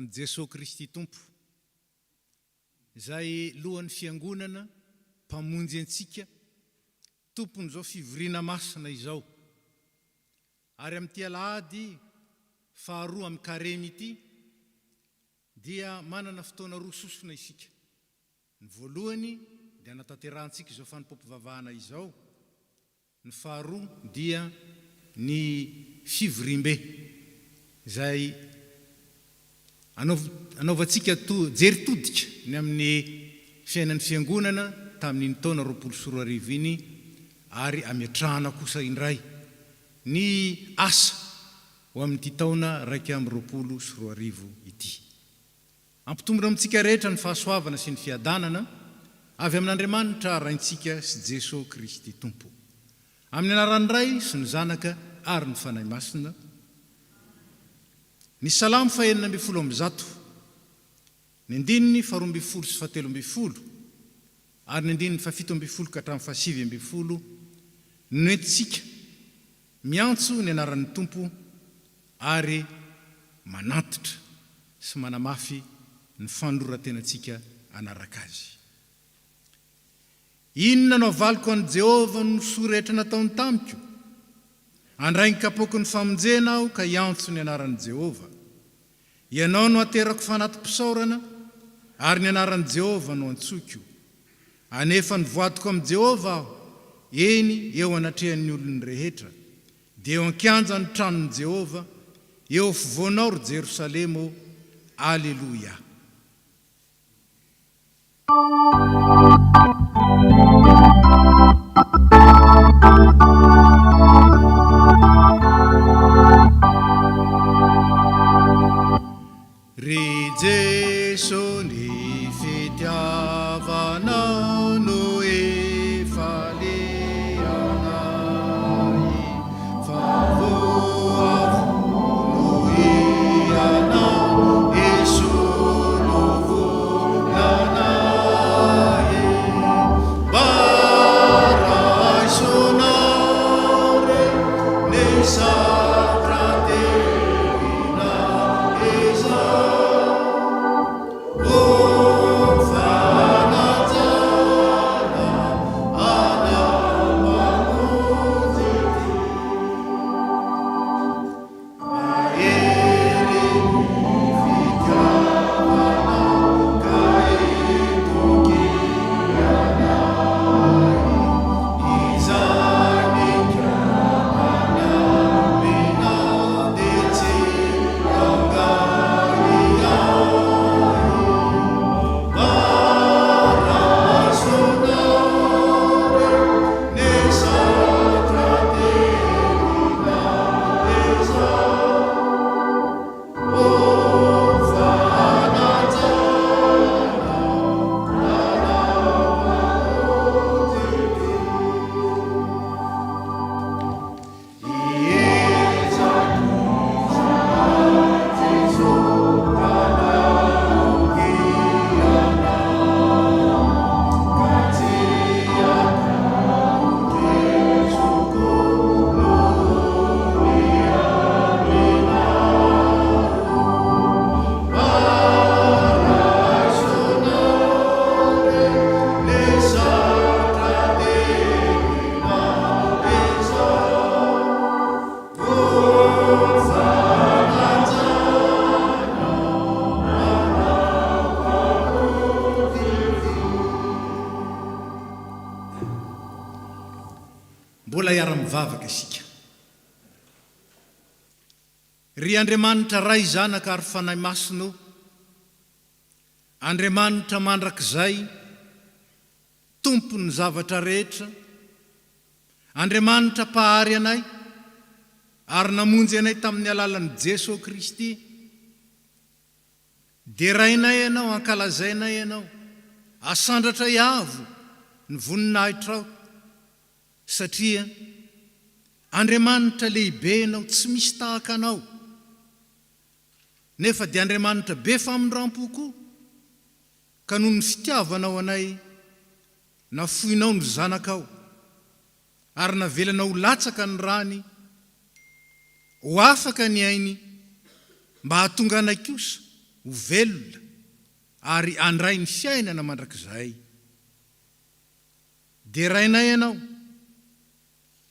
tamin'i Jesosy Kristy Tompo. Izay lohan'ny fiangonana mpamonjy antsika tompony zao fivoriana masina izao. Ary amin'ity alahady faharoa amin'ny karemy ity dia manana fotoana roa sosona isika. Ny voalohany dia nataterahantsika izao fanompom-pivavahana izao. Ny faharoa dia ny fivorimbe izay anaovantsika jery todika ny amin'ny fiainan'ny fiangonana tamin'ny taona 2024 iny ary ametrahana kosa indray ny asa ho amin'ity taona 2024 ity. Ampitombona amintsika rehetra ny fahasoavana sy ny fiadanana avy amin'Andriamanitra raintsika sy Jesosy Kristy Tompo. Amin'ny anaran'ny Ray sy ny Zanaka ary ny Fanahy Masina. Ny salamo 120 ny andininy 220 sy 170 ary ny andininy 170 ka hatramin'ny 170 noentsika miantso ny anaran'ny Tompo ary manatitra sy manamafy ny fandroratenantsika anaraka azy. Inona no avaliko an'i Jehova no sorehetra nataony tamiko? Andraingy kapoky ny famonjena aho ka iantso ny anaran'i Jehova. Ianao no aterako fanatim-pisaorana ary ny anaran'i Jehova no antsoko. Anefa ny voatiko amin'i Jehova aho, eny eo anatrehan'ny olony rehetra. Dia eo an-kianja ny tranon'i Jehova, eo afovoanao ry Jerosalema. Alleluia. Ry Jesu ny fitiavanao no efa leanay, fa voavono ianao esolovanay, baraisonao re nei satraterina esau. Mbola iara-mivavaka isika. Ry Andriamanitra Ray, Zanaka ary Fanahy Masina, Andriamanitra mandrakizay, Tompony zavatra rehetra, Andriamanitra pahary anay ary namonjy anay tamin'ny alalan'i Jesosy Kristy. Derainay ianao, ankalazainay ianao, asandratra iavo ny voninahitrao. Satria Andriamanitra lehibe ianao, tsy misy tahaka anao. Nefa dia Andriamanitra be famondram-po koa, ka noho ny fitiavanao anay nafoinao ny zanakao ary navelanao latsaka ny rany ho afaka ny ainy mba hahatonga anay kosa ho velona ary andray ny fiainana mandrakizay. Dia rainay ianao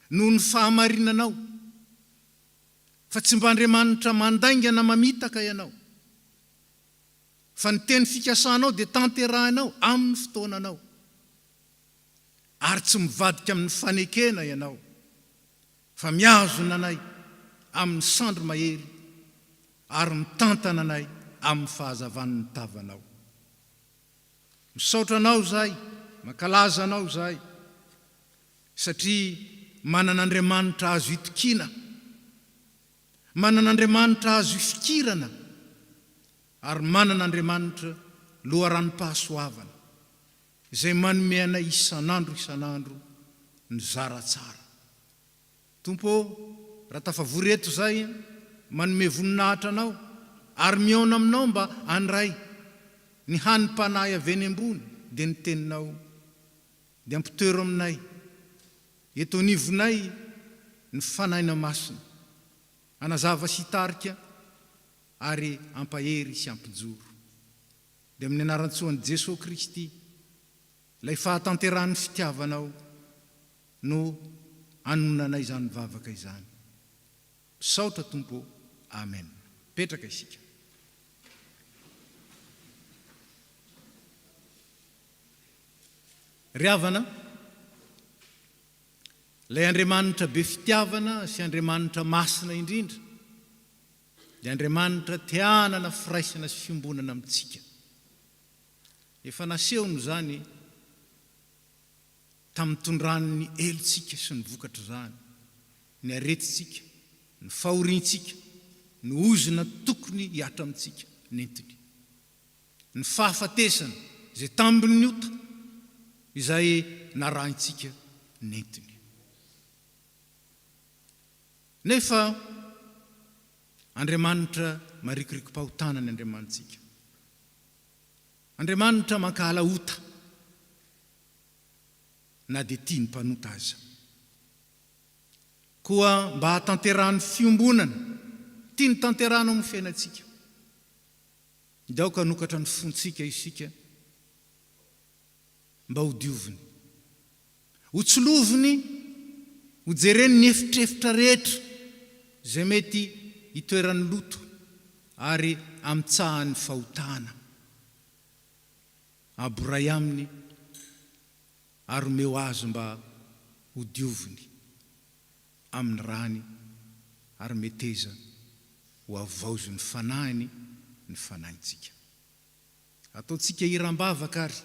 noho ny fahamarinanao fa tsy mba Andriamanitra mandaingana mamitaka ianao, fa ny teny fikasanao dia tanterahanao amin'ny fotoananao, ary tsy mivadika amin'ny fanekena ianao, fa miazona anay amin'ny sandro mahery ary mitantana anay amin'ny fahazavan'ny tavanao. Misaotra anao zahay, mankalaza anao zahay, satria manan'Andriamanitra azo itokina, manan'Andriamanitra azo ifikirana, ary manan'Andriamanitra loharanom-pahasoavana izay manome anay isan'andro ny zara tsara. Tompo, raha tafavory eto zay manome voninahitra anao ary miaona aminao mba andray ny hanim-panahy avy eny ambony dia ny teninao dia ampitoero aminay eto anivonay ny fanaina masina, anazava sy hitarika ary ampahery sy ampijoro. Dia amin'ny anaran-tsoan'i Jesosy Kristy ilay fahatanteran'ny fitiavanao no anonanay izany vavaka izany. Misaotra Tompo, amen. Petraka isika. Ry havana, ilay Andriamanitra be fitiavana sy Andriamanitra masina indrindra dia Andriamanitra tianana firaisana sy fiombonana amintsika. Efa nasehony zany tamin'ny tondran'ny elontsika sy ny vokatra zany, ny aretintsika, ny fahoriantsika, ny ozona tokony hiatra amintsika nentiny, ny fahafatesana izay tambiny ota izay narahintsika nentiny. Nefa Andriamanitra marikiriki-pahotana ny Andriamanitsika. Andriamanitra mankahala ota na dia tia ny mpanota aza. Koa mba hatanterahany fiombonana, tia ny tanterahana amin'ny fiainantsika. Daoka nokatra ny fontsika isika mba ho dioviny, ho tsoloviny, ho jereny ny efitrefitra rehetra izay mety hitoeran'ny loto ary amitsahany fahotana. Aboray aminy ary omeo azy mba ho dioviny amin'ny rany ary meteza ho avaozo ny fanahiny ny fanahintsika. Ataontsika hiram-bavaka ary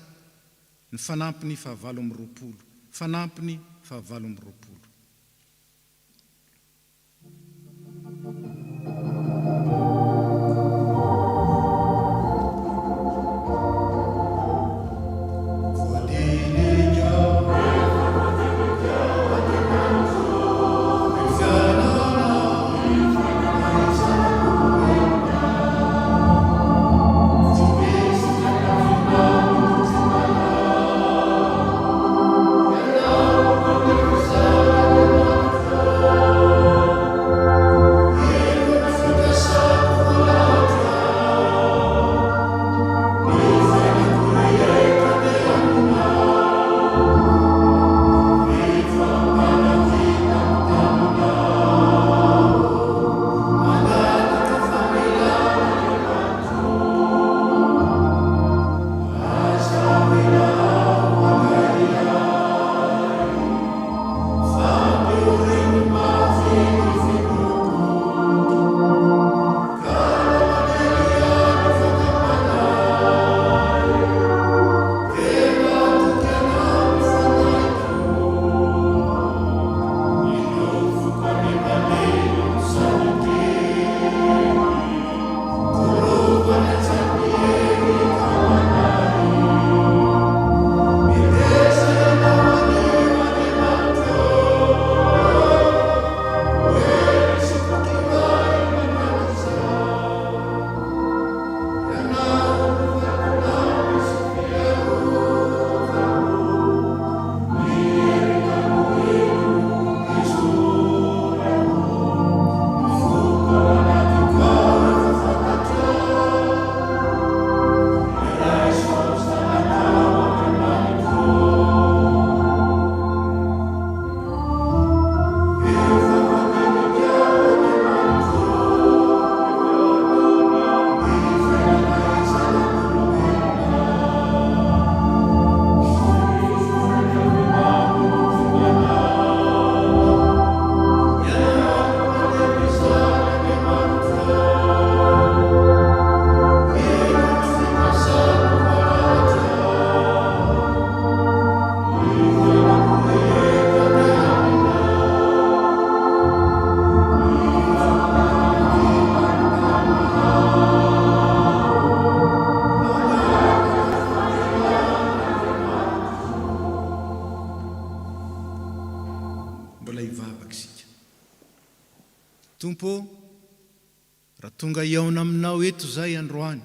ny fanampiny 720, fanampiny 720. Amen. Tompo, raha tonga iaona aminao eto zay androany,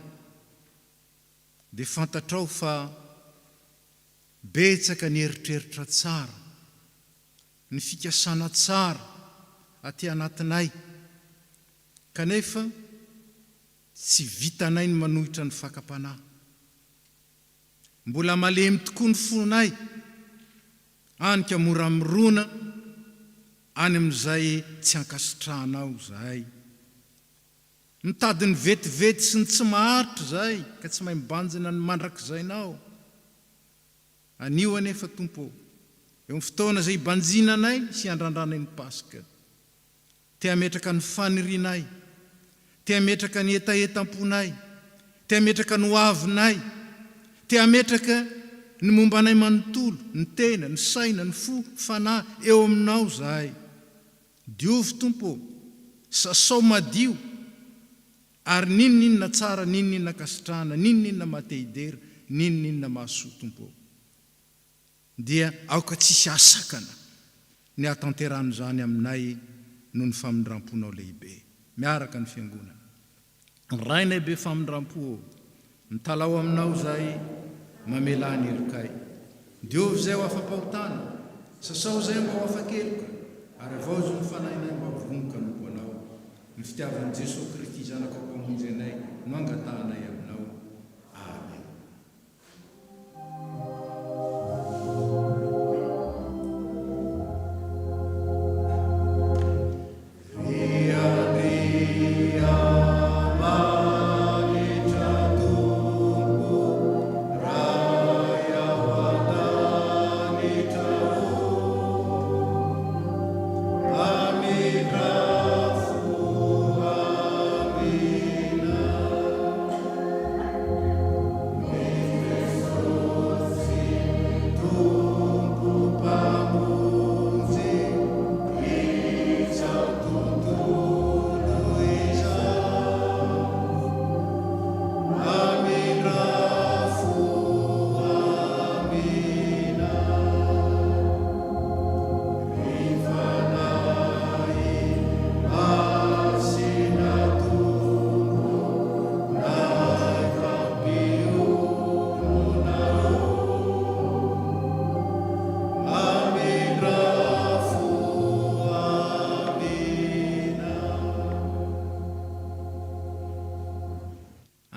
dia fantatrao fa betsaka ny eritreritra tsara, ny fikasana tsara aty anatinay, kanefa tsy vitanay ny manohitra ny fakapanahy. Mbola malemy tokoa ny fonay, anika mora mirona any amin'izay tsy ankasitrahanao zahay. Mitady ny vetivety sy ny tsy maharitra zay, ka tsy mahay mibanjina ny mandrakizainao. Anio anefa Tompo, eo amin'ny fotoana izay ibanjinanay sy andrandranay ny Pasika, te hametraka ny fanirinay, te hametraka ny etaetam-ponay, te hametraka ny hoavinay, te hametraka ny mombanay manontolo, ny tena, ny saina, ny fo, fanahy eo aminao zahay. Diovy Tompo, sasao madio, ary ninona tsara, ninona kasitrahana, ninona matehidera, ninona mahasoa Tompo. Dia aoka tsisy asakana ny atanterano zany aminay noho ny famindram-ponao lehibe miaraka ny fiangonana. Ny rainay be famindram-po, mitalao aminao zay mamela ny erikay. Diovy zay ho afa-pahotana, sasao zay mba ho afa-keloka, ary avao zo ny fanahinay mba vonoka no anao. Ny fitiavan'i Jesosy Kristy zanaka mpamonjy anay no angatahanay aminao. Amen.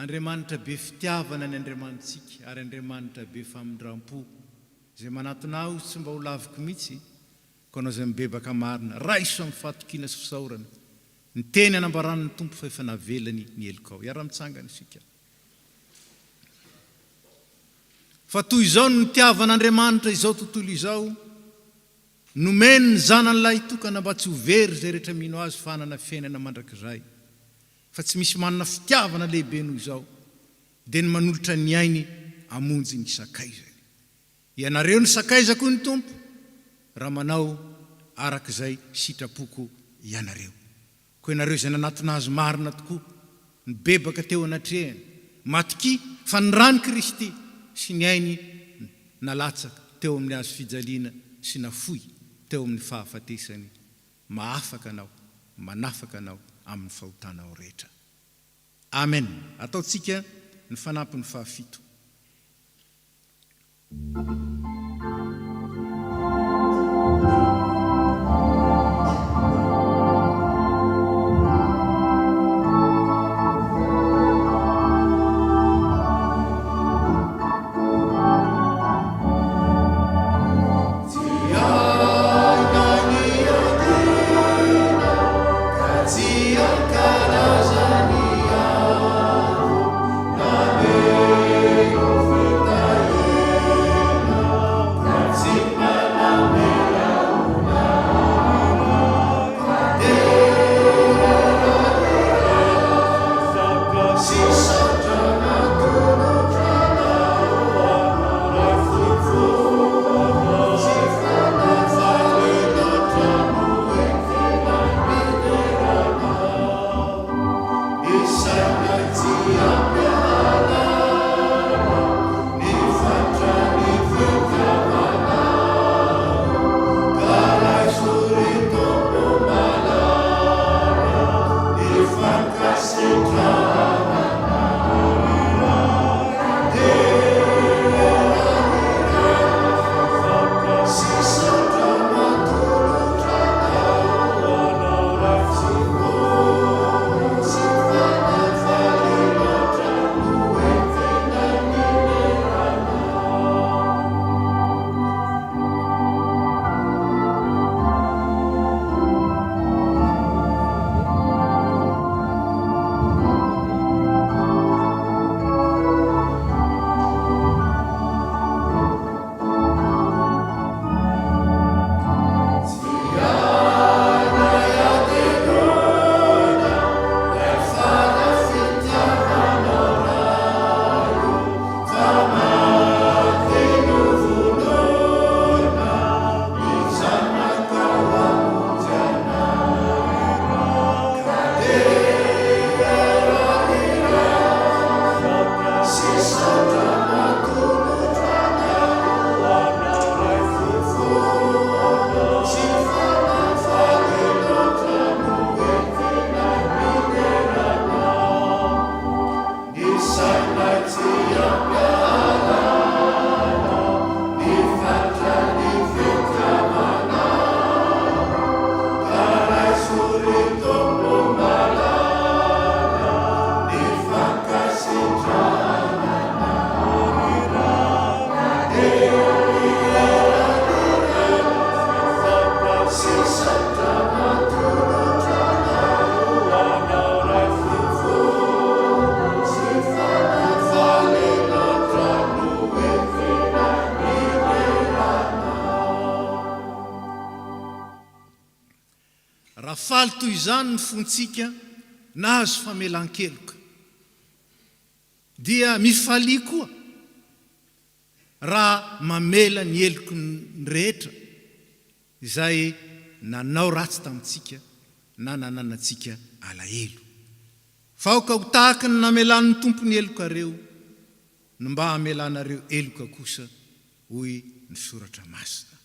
Andriamanitra be fitiavana ny Andriamanitsika, ary Andriamanitra be famindram-po, zay manatonao tsy mba ho laviko mihitsy, koa zay mibebaka marina, raiso amin'ny fatokiana sy fisaorana, ny teny anambaran'ny Tompo fa efa navelany ny helikao. Iara-mitsangana isika. Fa toy izao no nitiavan'Andriamanitra izao tontolo izao, nomeny ny zanan'ilay tokana mba tsy ho very zay rehetra mino azy fanana fiainana mandrakizay. Fa tsy misy manana fitiavana lehibe noho izao, dia ny manolotra ny ainy amonjy ny sakaizany. Ianareo ny sakaiza koa ny Tompo, raha manao arak'izay sitrapoko ianareo. Koa ianareo izay nanatona azy marina tokoa, ny bebaka teo anatrehany, matoki fa ny rany Kristy sy ny ainy nalatsaka teo amin'ny azo fijaliana sy nafoy teo amin'ny fahafatesany. Mahafaka anao, manafaka anao amin'ny fahotanao rehetra. Amen. Ataotsika ny fanampiny fahafito. toy izany ny fontsika nahazo famelan-keloka dia mifalia koa raha mamela ny eloko ny rehetra izay nanao ratsy tamintsika na nananantsika alahelo. Faoka ho tahaka ny namelan'ny tompony eloka reo no mba hamelanareo eloka kosa hoy ny soratra masina.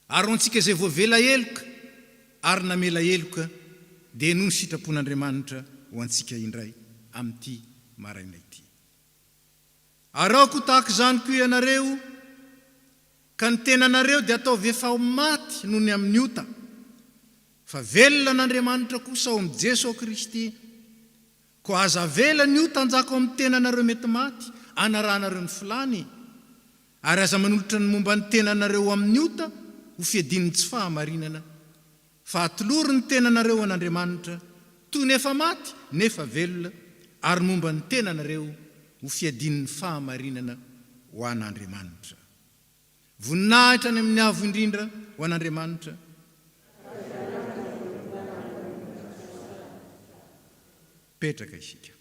Ary antsika izay voavela eloka ary namela eloka dia noho ny sitrapon'Andriamanitra ho antsika indray amin'ity maraina ity. Araoko tahaka izany koa ianareo ka ny tenanareo dia ataovy efa ho maty noho ny amin'ny ota, fa velona n'Andriamanitra kosa ao amin'ny Jesosy Kristy. Ko aza vela ny ota anjako amin'ny tenanareo mety maty, anaranareo ny filany, ary aza manolotra ny momba ny tenanareo amin'ny ota ho fiadin'ny tsy fahamarinana, fa atolory ny tenanareo an'Andriamanitra toy nefa maty nefa velona, ary momba ny tenanareo ho fiadin'ny fahamarinana ho an'Andriamanitra. Voninahitra any amin'ny avo indrindra ho an'Andriamanitra. Petraka isika.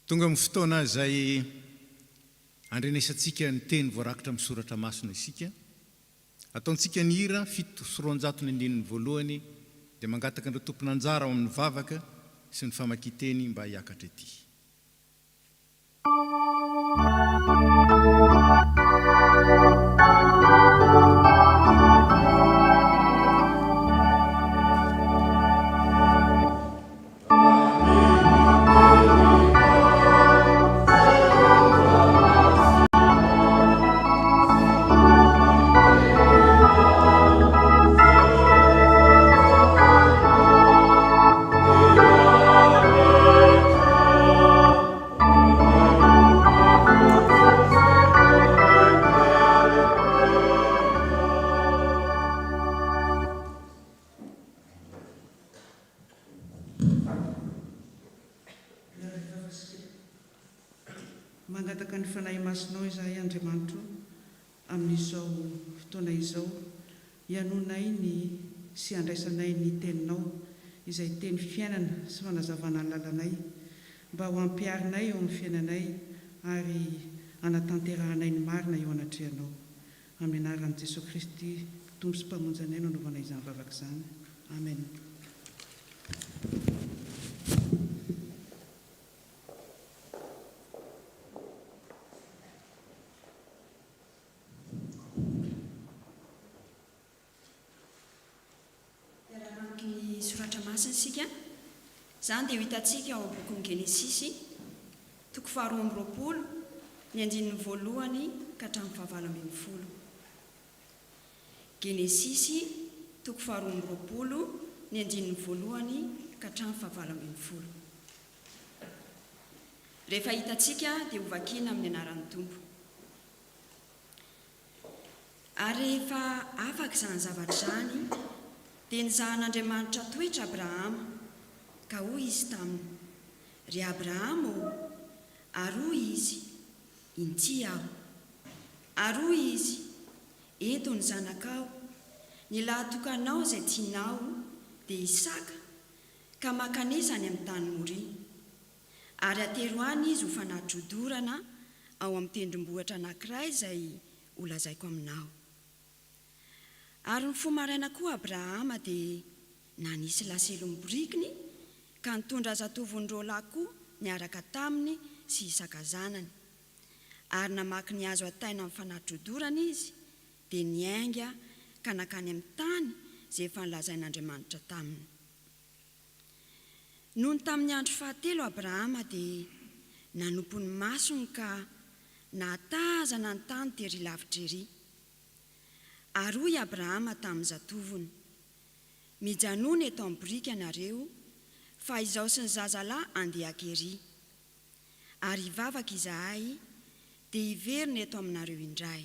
Tonga amin'ny fotoana izay andrenesantsika ny teny voarakitra amin'ny soratra masina isika. Ataontsika ny hira 791 dia mangataka andreo tompon'anjara ao amin'ny vavaka sy ny famakian-teny mba hiakatra ety. Mangataka ny fanahy masinao izahay Andriamanitra amin'izao fotoana izao, ianonay ny sy andraisanay ny teninao izay teny fiainana sy fanazavana ny lalanay, mba ho ampiarinay eo amin'ny fiainanay ary anatanterahanay ny marina eo anatrehanao. Amin'ny anaran'i Jesosy Kristy, Tompo sy Mpamonjanay no anaovanay izany vavaka izany. Amen. Zany dia ho hitantsika ao amin'ny bokin'ny Genesisy, toko 12 ny andinin'ny voalohany ka hatramin'ny fahavalo ambin'ny folo. Genesisy toko 12 ny andinin'ny voalohany ka hatramin'ny fahavalo ambin'ny folo. Rehefa hitantsika dia ho vakiana amin'ny anaran'ny Tompo. Ary rehefa afaka izany zavatra izany dia nizahan'Andriamanitra toetra Abrahama, ka hoy izy taminy: ry Abrahama o, ary hoy izy: inty aho. Ary hoy izy: eto ny zanakao, ny lahatokanao izay tianao dia Isaka, ka makanesany amin'ny tany Moria. Ary atero any izy ho fanatrodorana ao amin'ny tendrombohitra anankiray izay ho lazaiko aminao. Ary ny fomaraina koa Abrahama dia nanisy laselom-borikiny ka nitondra zatovon-drolahy koa niaraka taminy sy isan-kazanany. Ary namaky ny azo ataina amin'ny fanatrodorana izy dia niainga ka nakany amin'ny tany izay efa nilazain'Andriamanitra taminy. Nohony tamin'ny andro fahatelo Abrahama dia nanompo ny masony ka nahatazana ny tany tery lavitra ery. Ary hoy Abrahama tamin'ny zatovony, mijanona eto amin'ny boriky ianareo fa izaho sy ny zazalahy andehako ery. Ary hivavaka izahay dia hiverina eto aminareo indray.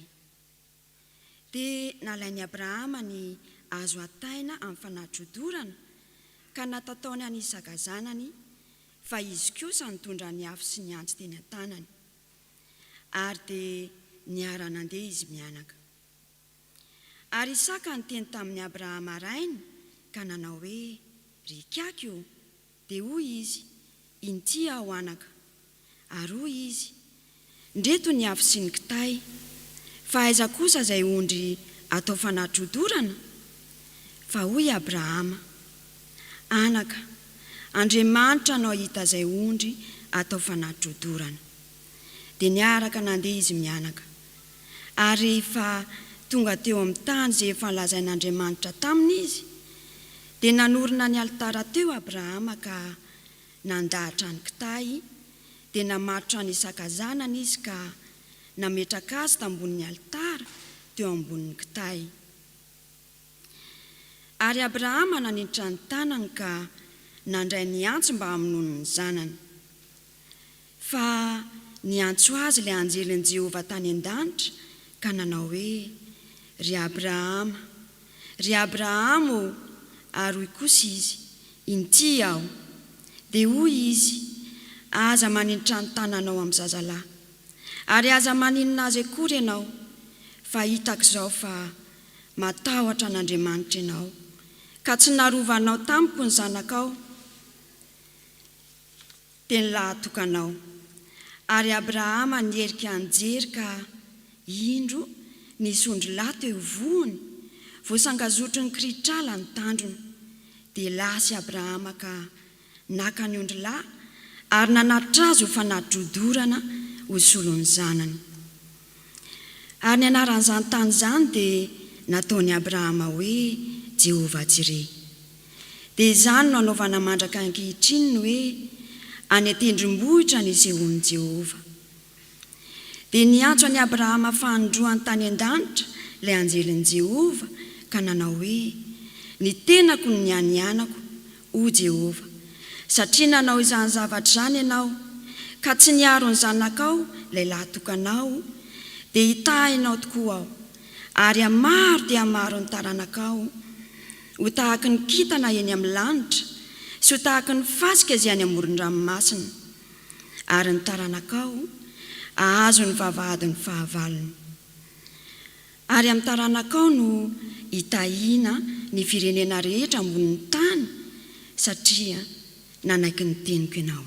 Dia nalainy Abrahama ny azo ataina amin'ny fanatrodorana ka natataony any isan-kazanany, fa izy kosa nitondra ny afo sy ny antsy teny an-tanany. Ary dia niara-nandeha izy mianaka. Ary Isaka niteny tamin'ny Abrahama arainy ka nanao hoe, rikako io. Dia hoy izy, inty aho anaka. Ary hoy izy, ndreto ny afo sy ny kitay, fa aiza kosa izay ondry atao fanatrodorana? Fa hoy Abrahama, anaka, Andriamanitra no hita izay ondry atao fanatrodorana. Dia niaraka nandeha izy mianaka. Ary rehefa tonga teo amin'ny tany izay efa nilazain'Andriamanitra taminy izy, dia nanorina ny alitara teo Abrahama ka nandahatra ny kitay, dia namatotra ny isan-kazanana izy ka nametraka azy tambonin'ny alitara teo ambonin'ny kitay. Ary Abrahama nanindra ny tanany ka nandray ny antso mba hamonoana ny zanany. Fa ny antso azy ilay anjelin'i Jehovah tany an-danitra ka nanao hoe, ry Abrahama, ry Abrahama o. Ary hoy kosa izy, inty aho. Dia hoy izy, aza manindra ny tananao amin'ny zazalahy, ary aza maninona azy akory ianao, fa hitako izao fa matahotra an'Andriamanitra ianao, ka tsy narovanao tamiko ny zanakao, teny lahatokanao. Ary Abrahama nierika anjery ka indro nisy ondry lahy teo voany, voasangazotry ny kiritrala ny tandrony. Dia lasy Abrahama ka naka ny ondry lahy ary nanatitra azy ho fanatrodorana ho solon'ny zanany. Ary ny anaran'izany tany izany dia nataony Abrahama hoe Jehovah Jireh. Dia izany no anaovana mandraka ankehitriny ny hoe any an-tendrombohitra nisehoan'i Jehovah. Dia niantso any Abrahama fanondroany tany an-danitra ilay anjelin'i Jehovah ka nanao hoe, ny tenako no nianianako, o Jehovah, satria nanao izany zavatra izany ianao, ka tsy niaro ny zanakao ilay lahatokanao, dia hitahinao tokoa aho, ary amaro dia amaro ny taranakao, ho tahaka ny kintana eny amin'ny lanitra, sy ho tahaka ny fasika izay any amoron-dranomasina, ary ny taranakao ahazo ny vavahadin'ny fahavalony. Ary amin'ny taranakao no hitahiana ny firenena rehetra ambonin'ny tany, satria nanaiky ny teniko ianao.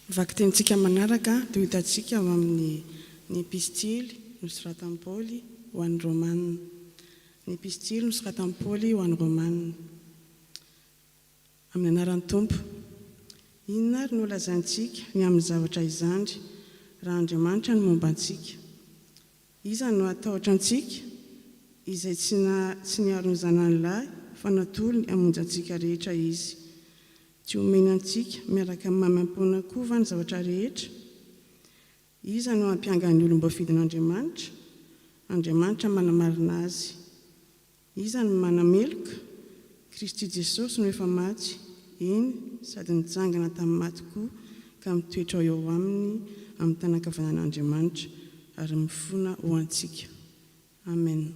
Vaky tentsika manaraka dia hitantsika amin'ny epistily nosoratan'i Paoly ho an'ny Romanina. Ny epistily nosoratan'i Paoly ho an'ny Romanina. Amin'ny anaran'ny Tompo, inona ary no lazaintsika ny amin'ny zavatra izandry raha Andriamanitra no momba antsika? Iza no atahotra antsika izay tsy niaro ny zanany lahy fa natolony hamonjy antsika rehetra izy. Tsy omena antsika miaraka amin'ny mamam-pona koa ny zavatra rehetra. Iza no hampianga ny olom-ba fidin'Andriamanitra? Andriamanitra manamarina azy. Iza no manameloka? Kristy Jesosy no efa maty, eny sady nitsangana tamin'ny maty koa ka mitoetra eo aminy amin'ny tanakavanan'Andriamanitra ary mifona ho antsika. Amen.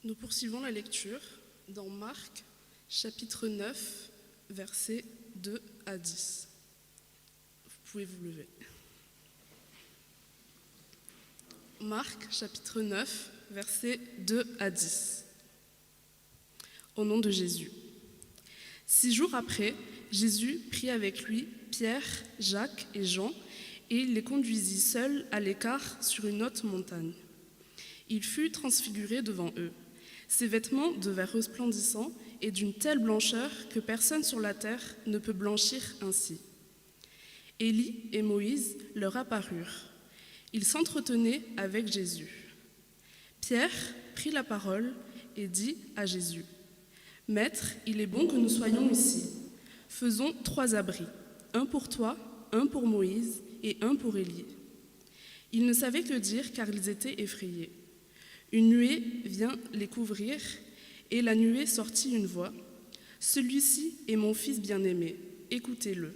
Nous poursuivons la lecture dans Marc, chapitre 9, versets 2 à 10. Vous pouvez vous lever. Marc, chapitre 9, versets 2 à 10. Au nom de Jésus. 6 jours après, Jésus prit avec lui Pierre, Jacques et Jean, et il les conduisit seuls à l'écart sur une haute montagne. Il fut transfiguré devant eux. Ses vêtements devinrent resplendissants et d'une telle blancheur que personne sur la terre ne peut blanchir ainsi. Élie et Moïse leur apparurent. Ils s'entretenaient avec Jésus. Pierre prit la parole et dit à Jésus : « Maître, il est bon que nous soyons ici. Faisons 3 abris, un pour toi, un pour Moïse et un pour Élie. » Ils ne savaient que dire car ils étaient effrayés. Une nuée vient les couvrir et la nuée sortit une voix : « Celui-ci est mon fils bien-aimé, écoutez-le. »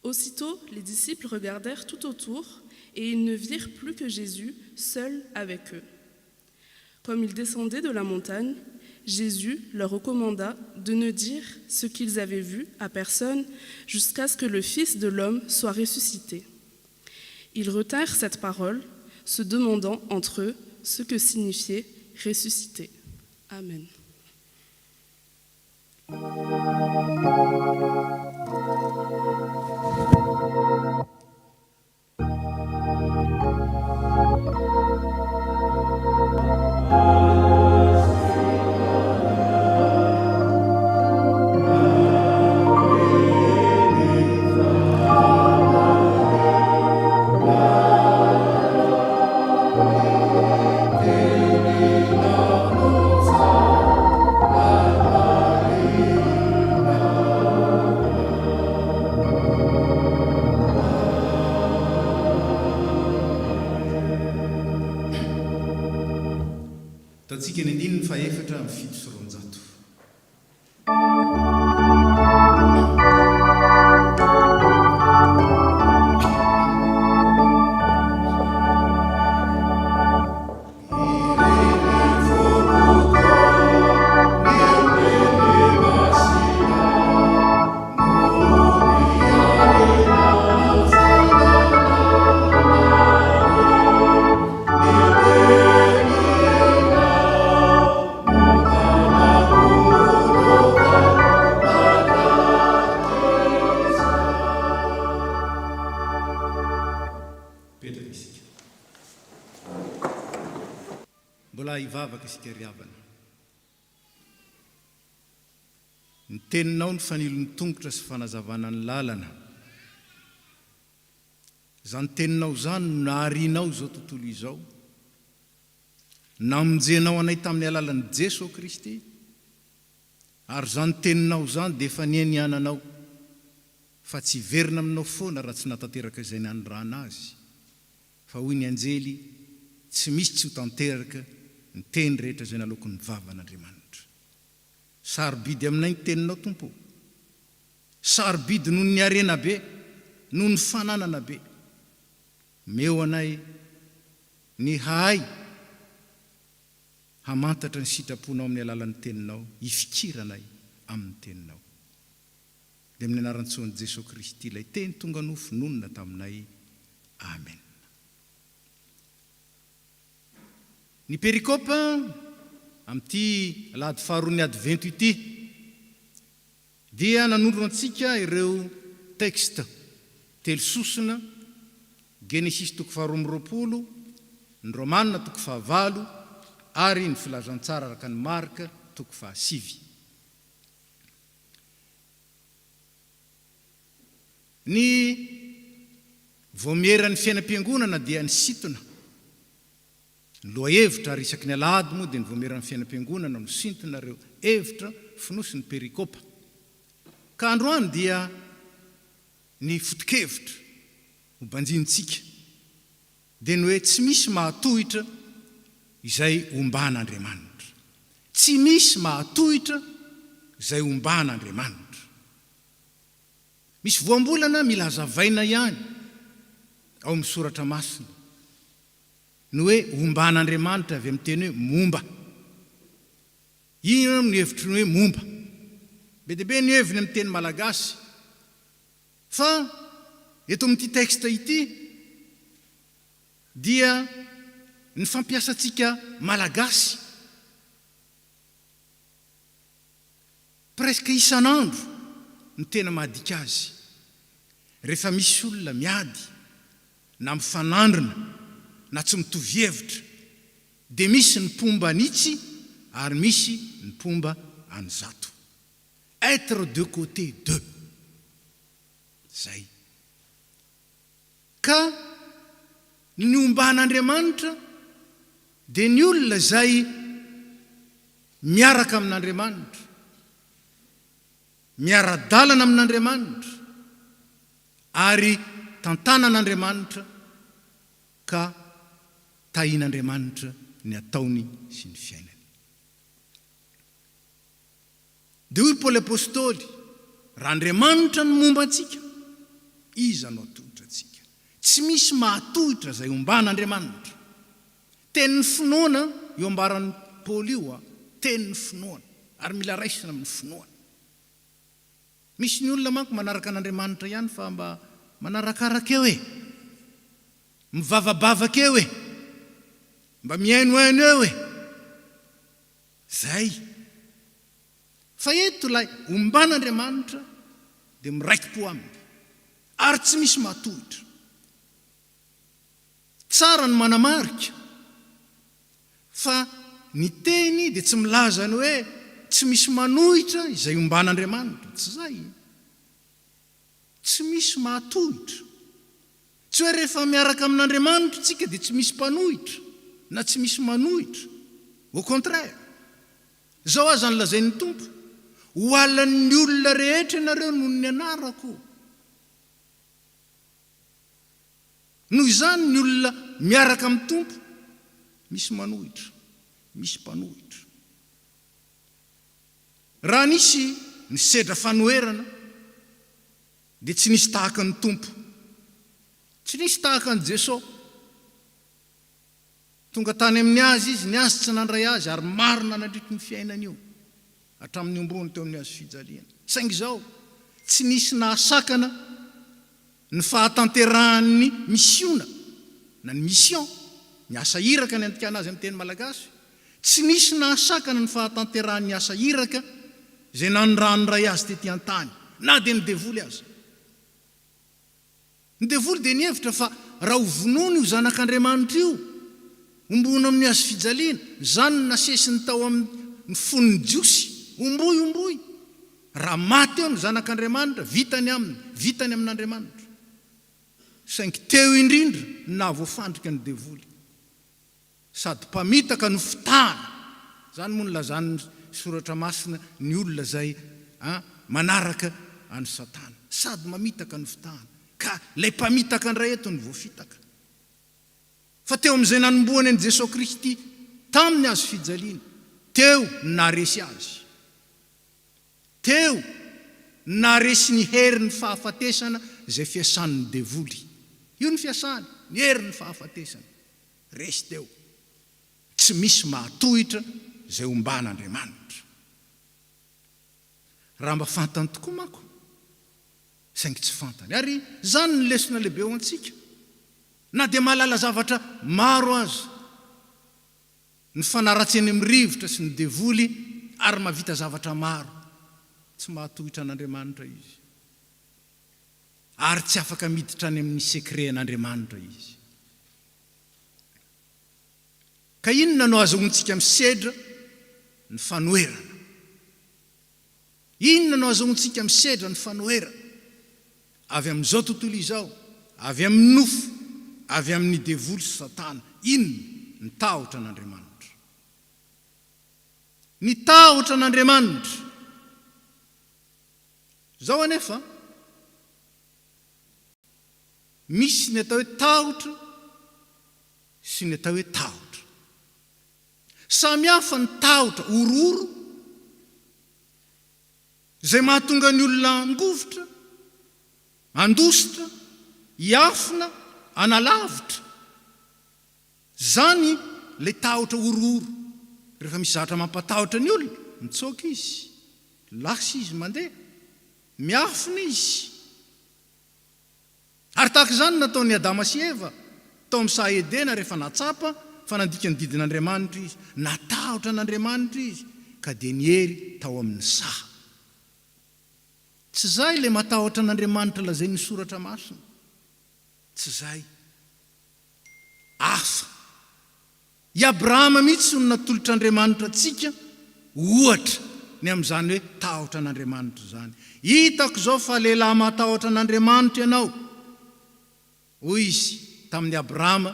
Aussitôt, les disciples regardèrent tout autour et ils ne virent plus que Jésus seul avec eux. Comme ils descendaient de la montagne, Jésus leur recommanda de ne dire ce qu'ils avaient vu à personne jusqu'à ce que le Fils de l'homme soit ressuscité. Ils retinrent cette parole, se demandant entre eux ce que signifiait ressusciter. Amen. Tatsika ny andininy fa efatra amin'ny fito sy roanjato. Mbola hivavaka isika riavana. Ny teninao ny fanilon'ny tongotra sy fanazavana ny lalana. Zany teninao zany no naharianao zao tontolo izao. Namonjenao anay tamin'ny alalan'i Jesosy Kristy. Ary zany teninao zany dia efa nianiananao. Fa tsy verina aminao foana raha tsy natateraka izay nanirana azy. Fa hoy ny anjely, tsy misy tsy ho tanteraka ny teny rehetra izay naloko ny vavan'Andriamanitra. Sarobidy aminay ny teninao Tompo. Sarobidy noho ny arena be, noho ny fananana be. Meo anay ny hay hamantatra ny sitraponao amin'ny alalan'ny teninao, ifikiranay amin'ny teninao. Dia amin'ny anarantson'i Jesosy Kristy ilay teny tonga nofo nonina taminay. Amen. Ny perikopa amin'ity alahady faharoa ny advento ity dia nanondro antsika ireo texte telo sosona: Genesis 2:20, ny Romanina 2:9 ary ny filazantsara araka ny Marka 2:7. Ny voamieran'ny fiainam-piangonana dia ny sintona. Ny loha hevitra ary isaky ny alahady moa dia ny voamieran'ny fiainam-piangonana no sintona ireo hevitra fonosy ny perikopa. Ka androany dia ny foto-kevitra ho banjintsika dia ny hoe tsy misy mahatohitra izay omban'Andriamanitra. Tsy misy mahatohitra izay omban'Andriamanitra. Misy voambolana mila hazavaina ihany ao amin'ny soratra masina ny hoe omban'Andriamanitra avy amin'ny teny hoe momba. ino ny hevitry ny hoe momba be deaibe ny heviny amin'ny teny malagasy fa eto amin'ity texte ity dia ny fampiasantsika malagasy presque isan'andro ny tena mahadika azy rehefa misy olona miady na mifanandrina na tsy mitovy hevitra dia misy ny pomba anitsy ary misy ny pomba anyzato être de côté deux zay ka ny omban'Andriamanitra dia ny olona zay miaraka amin'Andriamanitra miara-dalana amin'Andriamanitra ary tantanan'Andriamanitra ka tahian'Andriamanitra ny ataony sy ny fiainany. Dia hoy Paoly apôstôly, raha Andriamanitra ny momba antsika, iza no atohitra antsika? Tsy misy mahatohitra zay omban'Andriamanitra. Tenin'ny finoana io ambaran'ny Paoly io tenin'ny finoana ary mila raisina amin'ny finoana. Misy ny olona manko manaraka an'Andriamanitra ihany fa mba manarakaraka eo mivavabavaka eo mba miainoaino eo zay. Fa eto lay omban'Andriamanitra dia miraiki-po aminy ary tsy misy mahatohitra. Tsara ny manamarika fa ny teny dia tsy milaza ny hoe tsy misy manohitra izay omban'Andriamanitra. Tsy zay. Tsy misy mahatohitra. Tsy hoe rehefa miaraka amin'Andriamanitra tsika dia tsy misy mpanohitra na tsy misy manohitra. Au contraire. Zao aza ny lazain'ny Tompo, ho alan'ny olona rehetra ianareo noho ny anarako. Noho izany ny olona miaraka amin'ny Tompo misy manohitra, misy mpanohitra. Raha nisy ny sedra fanoherana dia tsy nisy tahaka ny Tompo, tsy nisy tahaka ny Jesosy. Tonga tany amin'ny azy izy, ny azy tsy nandray azy ary marina nandritry ny fiainana io hatramin'ny ombony teo amin'ny azo fijaliana. Saingy izao tsy nisy nahasakana ny fahatanterahany misiona na ny mission, ny asa iraka ny andikana azy amin'ny teny malagasy. Tsy nisy nahasakana ny fahatanterahany asa iraka zay nanondray azy tety an-tany na dia ny devoly azy. Ny devoly dia ny hevitra fa raha ho vonoiny io zanak'Andriamanitra io ombona amin'ny azo fijaliana, zany nasesiny tao amin'ny fon'ny jiosy, omboy raha maty eo ny zanak'Andriamanitra, vitany amin'Andriamanitra. Saingy teo indrindra na voafandrika ny devoly sady mpamitaka no fitahana. Zany moa nylazan'ny soratra masina ny olona zay manaraka any Satana, sady mamitaka ny fitahana. Ka lay mpamitaka andray eto ny voafitaka. Fa teo amin'izay nanombohany an'i Jesosy Kristy tamin'ny azo fijaliana, teo naresy azy. Teo naresy ny herin'ny fahafatesana zay fiasan'ny devoly. Io ny fiasany, ny herin'ny fahafatesana. Resy teo. Tsy misy mahatohitra zay omban'Andriamanitra. Raha mba fantany tokoa manko, saingy tsy fantany. Ary zany ny lesona lehibe ho antsika. Na dia mahalala zavatra maro azy, ny fanaratseny amin'ny rivotra sy ny devoly ary mahavita zavatra maro, tsy mahatohitra an'Andriamanitra izy. Ary tsy afaka miditra any amin'ny sekret an'Andriamanitra izy. Ka inona no azahoantsika misedra? Ny fanoherana. Inona no azahoantsika misedra? Ny fanoherana. Avy amin'izao tontolo izao, avy amin'ny nofo, avy amin'ny devoly sy Satana. Inona ny tahotra an'Andriamanitra? Ny tahotra an'Andriamanitra zao anefa misy ny atao hoe tahotra sy ny atao hoe tahotra. Samy hafa ny tahotra ororo zay mahatonga ny olona angovotra, andositra, hiafina, analavitra. Zany le tahotra ororo. Rehefa misy zavatra mampatahotra ny olona mitsoaka izy, lasa izy mandeha, miafina izy. Ary tahaka izany nataon'ny Adama sy Eva tao amin'ny saha Edena rehefa natsapa fa nandika ny didin'Andriamanitra izy, natahotra an'Andriamanitra izy ka dia niery tao amin'ny saha. Tsy zay ilay matahotra an'Andriamanitra lazainy ny soratra masina. Tsy zay. Asa. I Abrahama mihitsy no natolotr'Andriamanitra antsika ohatra ny amin'izany hoe tahotra an'Andriamanitra zany. Hitako zao fa lehilahy matahotra an'Andriamanitra ianao. Hoy izy tamin'ny Abrahama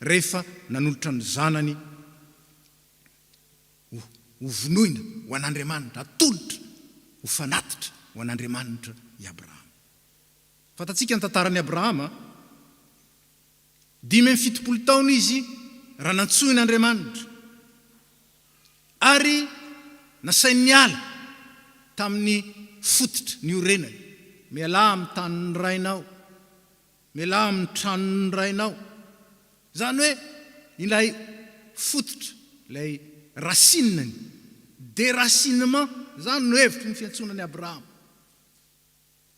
rehefa nanolotra ny zanany ho vonoina ho an'Andriamanitra, atolotra, ho fanatitra ho an'Andriamanitra i Abrahama. Fatatsika ny tantaran'i Abrahama, 570 taona izy raha nantsoin'Andriamanitra. Ary nasainy niala tamin'ny fototra ny orenany. Miala amin'ny tanin'ny rainao, miala amin'ny tranon'ny rainao. Zany hoe ilay fototra, ilay racinany, déracinement, zany no hevitra ny fiantsonan'ny Abrahama.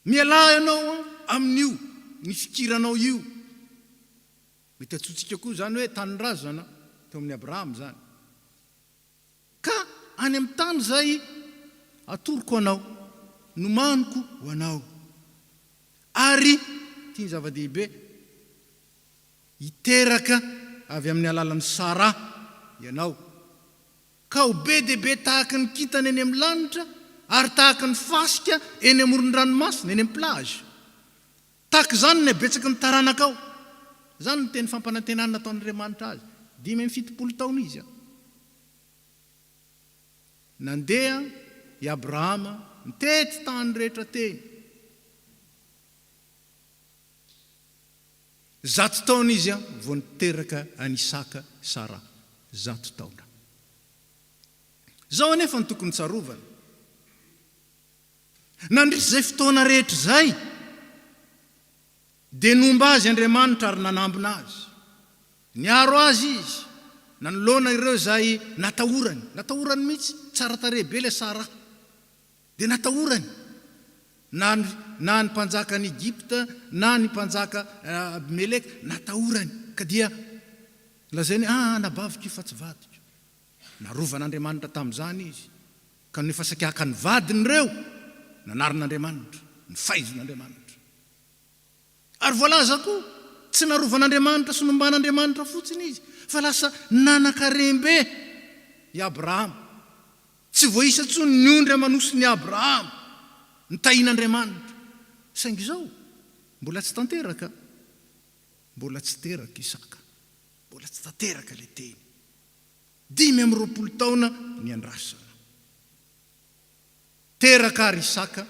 Miala ianao amin'io, ny fikiranao io. Mety atsotsika koa zany hoe tany razana teo amin'ny Abrahama zany. Ka any amin'ny tany zay atoroko anao, nomaniko ho anao. Ary tia zava-dehibe, hiteraka avy amin'ny alalan'ny Sara ianao. Ka ho be dehibe tahaka ny kitana eny amin'ny lanitra, ary tahaka ny fasika eny amoron-dranomasina, eny amin'ny plage. Tahaka zany ny abetsaka ny taranakao. Zany ny teny fampanantenana nataon'Andriamanitra azy. 570 taona izy. Nandeha i Abrahama mitety tany rehetra teny. 100 taona izy vao niteraka an Isaka Sara. 100 taona. Zao anefa ny tokony tsarovana. Nandritra zay fotoana rehetra zay, dia nomba azy Andriamanitra ary nanambina azy. Niaro azy izy, nanolona ireo zay natahorany. Natahorany mihitsy, tsara tarehy be le Sara. Dia natahorany. Na ny mpanjaka ny Egypta, na ny mpanjaka Abimeleka, natahorany. Ka dia lazainy, nabaviko fa tsy vadiko. Narovan'Andriamanitra tamin'izany izy. Ka nefa sakiaka ny vadiny reo, nanarin'Andriamanitra, ny faizon'Andriamanitra. Ary voalaza koa, tsy narovan'Andriamanitra sy nomban'Andriamanitra fotsiny izy, fa lasa nanan-karembe i Abrahama. Tsy voaisa tsony ny ondry amanosiny Abrahama, ny tahin'Andriamanitra. Saingy zao, mbola tsy tanteraka. Mbola tsy teraka Isaka. Mbola tsy tanteraka le teny. 520 taona ny andrasana. Teraka ary Isaka,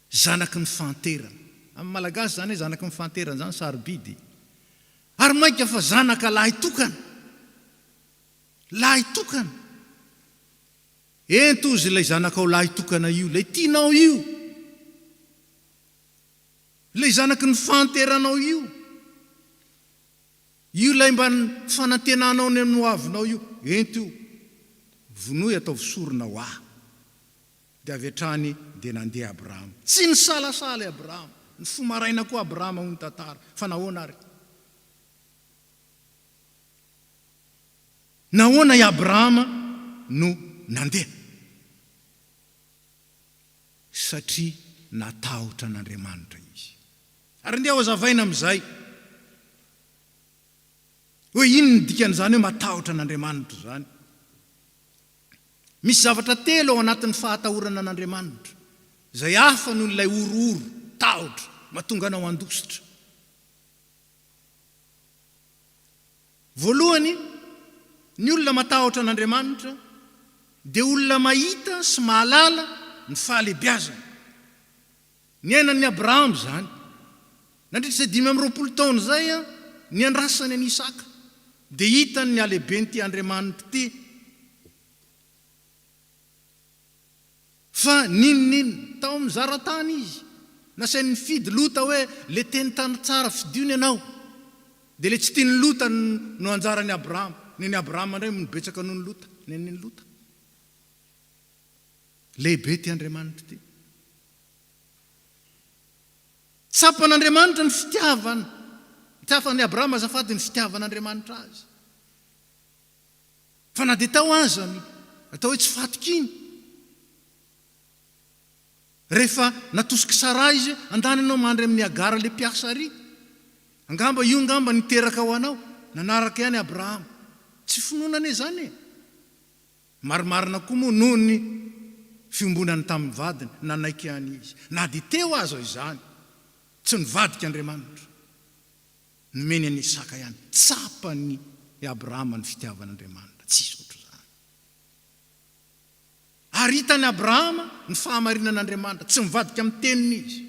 zanaky ny fanterana. Amin'ny Malagasy zany hoe zanaky ny fanterana zany sarobidy. Ary mainka fa zanaka lahy tokana. Lahy tokana. Ento izy ilay zanakao lahy tokana io, ilay tianao io. Ilay zanaky ny fanteranao io. Io lay mba ny fanantenanao ny amin'ny hoavinao io. Ento io. Vonoy atao visorona ho ahy. Dia avy hatrany dia nandeha Abrahama. Tsy ny salasala Abrahama. Ny fomaraina koa Abrahama ho ny tantara. Fa nahoana ary? Nahoana i Abrahama no nandeha? Satria natahotra an'Andriamanitra izy. Ary ndeha ho azavaina amin'izay. Hoe ino ny dikan'izany hoe matahotra an'Andriamanitra zany? Misy zavatra telo ao anatin'ny fahatahorana an'Andriamanitra. Zay hafa noho ilay orooro, tahotra, mahatonga anao andositra. Voalohany, ny olona matahotra an'Andriamanitra dia olona mahita sy mahalala ny fahalebiazana. Ny ainan'ny Abrahama zany. Nandritra izay 520 taona zay ny andrasany an'i Isaka. Dia hitany ny halebeny ty Andriamanitra ty. Fa ninonino tao mizara tany izy. Nasainy mifidy lota hoe le teny tany tsara fidiony ianao. Dia le tsy tiany lota no anjarany Abrahama. Neny Abrahama indray nibetsaka noho ny lota. Neniny lota. lehibe ty Andriamanitra ty. Tsapan'Andriamanitra ny fitiavana. Tafany Abrahama azafady ny fitiavan'Andriamanitra azy. Fa na dia tao azany, atao hoe tsy fatokiny. Rehefa natosiky Sara izy, andany anao mandry amin'ny Agara le mpiasa ary. Angamba io ngamba niteraka ho anao, nanaraka ihany Abrahama. Tsy finoana zany e. Marimarina koa moa noho ny fiombonany tamin'ny vadiny, nanaiky ihany izy. Na dia teo azo izany, tsy nivadika Andriamanitra. Nomeny any Isaka ihany, tsapany Abrahama ny fitiavan'Andriamanitra. Tsisy ohatr'izany. Ary hitany Abrahama ny fahamarinan'Andriamanitra, tsy mivadika amin'ny teniny izy.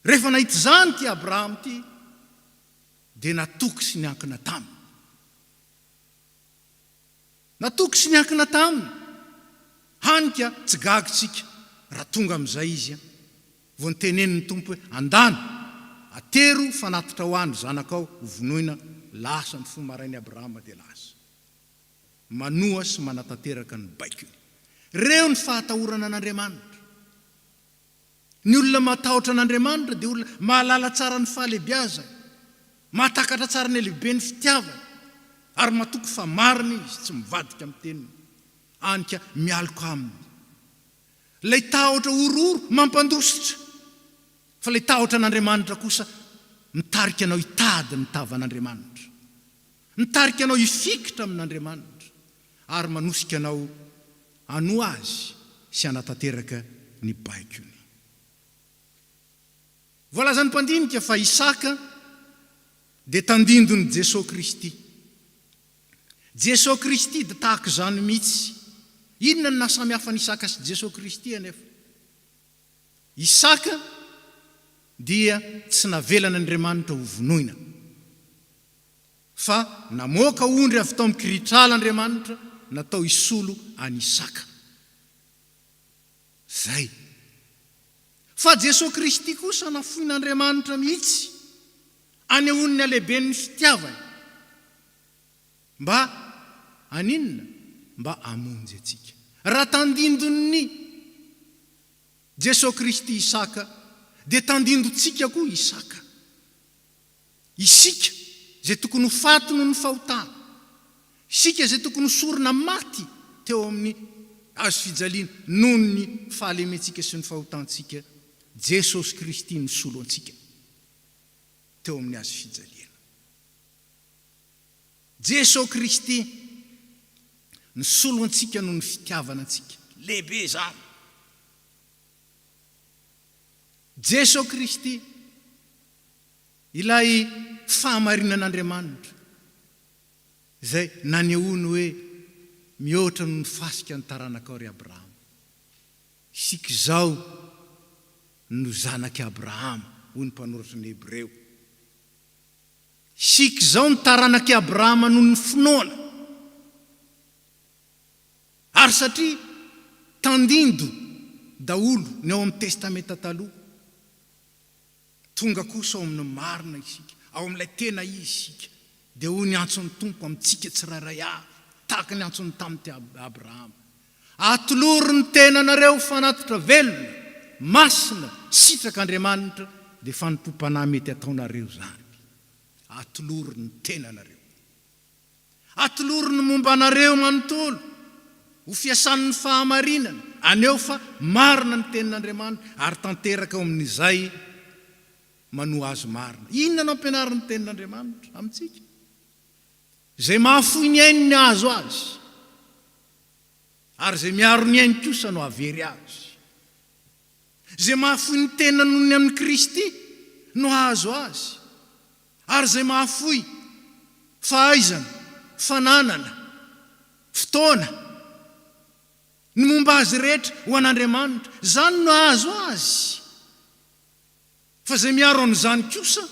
Rehefa nahita zany ty Abrahama ty, dia natoky sy niankina taminy. Natoky sy niankina taminy. Hanika tsy gagitsika raha tonga amin'izay izy. Vao niteneniny tompo hoe andany, atero fanatitra ho andro zanakao vonoina, lasa ny fomarainy Abrahama dia lasa. Manoa sy manatanteraka ny baikony. Reo ny fahatahorana an'Andriamanitra. Ny olona matahotra an'Andriamanitra dia olona mahalala tsara ny fahalebiazany, mahatakatra tsara ny lehibe ny fitiavany, ary matoky fa marina izy tsy mivadika amin'ny teniny. Anika mialoko aminy. Lay tahotra ororo mampandositra. Fa lay tahotra an'Andriamanitra kosa mitarika anao hitady ny tavan'Andriamanitra. Mitarika anao hifikitra amin'Andriamanitra. Ary manosika anao hanoa azy sy hanatanteraka ny baikony. Voalazan'ny mpandinika fa Isaka dia tandindon'i Jesosy Kristy. Jesosy Kristy dia tahaka izany mihitsy. Inona ny nahasamihafan'i Isaka sy Jesosy Kristy anefa? Isaka dia tsy navelana Andriamanitra ho vonoina, fa namoaka ondry avy tao mikiritrala Andriamanitra, natao hisolo any Isaka. Zay. Fa Jesosy Kristy kosa nafoin'Andriamanitra mihitsy anehoany alehiben'ny fitiavany. Mba aninona? Mba amonjy atsika. Raha tandindon'ny Jesosy Kristy Isaka, dia tandindotsika koa Isaka. Isika zay tokony ho faty noho ny fahotana. Isika zay tokony ho sorona maty teo amin'ny azo fijaliana noho ny fahalementsika sy ny fahotantsika. Jesosy Kristy nisolo antsika teo amin'ny azo fijaliana. Jesosy Kristy nisolo antsika noho ny fitiavana antsika. Lehibe zany. Jesosy Kristy ilay fahamarinan'Andriamanitra zay nanehoany hoe mihoatra no nifasika ny taranakao ry Abrahama. Isika zao no zanaky Abrahama, hoy ny mpanoratra ny Hebreo. Isika zao ny taranaky Abrahama noho ny finoana. Ary satria tandindo daholo ny ao amin'ny testamenta taloha, tonga kosa ao amin'ny marina isika, ao amin'ilay tena izy isika, dia hoy ny antson'ny tompo amintsika tsirairay avy, tahaka ny antsony tamin'ity Abrahama. Atolory ny tenanareo fanatitra velona, masina, sitrak'Andriamanitra, dia fanompom-panahy mety ataonareo zany. Atolory ny tenanareo. Atolory ny mombanareo manontolo, ho fiasan'ny fahamarinana, aneo fa marina ny tenin'Andriamanitra, ary tanteraka ao amin'izay manoa azy marina. Inona no ampianaran'ny tenin'Andriamanitra amintsika? Zay mahafoy ny ainy ny azo azy, ary zay miaro ny ainy kosa no avery azy. Zay mahafoy ny tena noho ny amin'ny Kristy no azo azy, ary zay mahafoy fahaizana, fananana, fotoana, ny momba azy rehetra ho an'Andriamanitra, zany no azo azy. Fa zay miaro an'izany kosa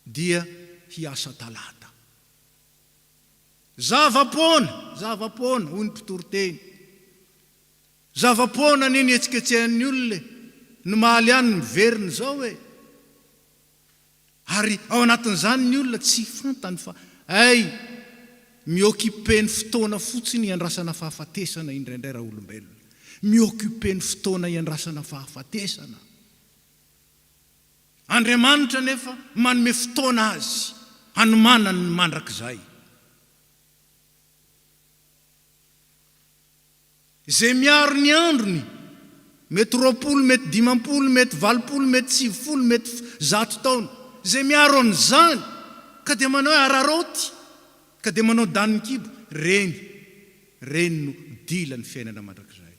dia hiasa talata. Zavapoana, hoy ny mpitoroteny. Zavapoana neny etsiketsehan'ny olona, ny mahaly ihany ny veriny zao hoe. Ary ao anatin'izany ny olona tsy fantany fa mioccupeny fotoana fotsiny iandrasana fahafatesana indraindray raha olombelona. Mioccupeny fotoana iandrasana fahafatesana. Andriamanitra nefa manome fotoana azy hanomanany ny mandrakizay. Zay miaro ny androny, mety 20, mety 50, mety 80, mety 90, mety 100 taona. Zay miaro an'izany ka dia manao araroty, ka dia manao danin-kibo, reny no dila ny fiainana mandrakizay.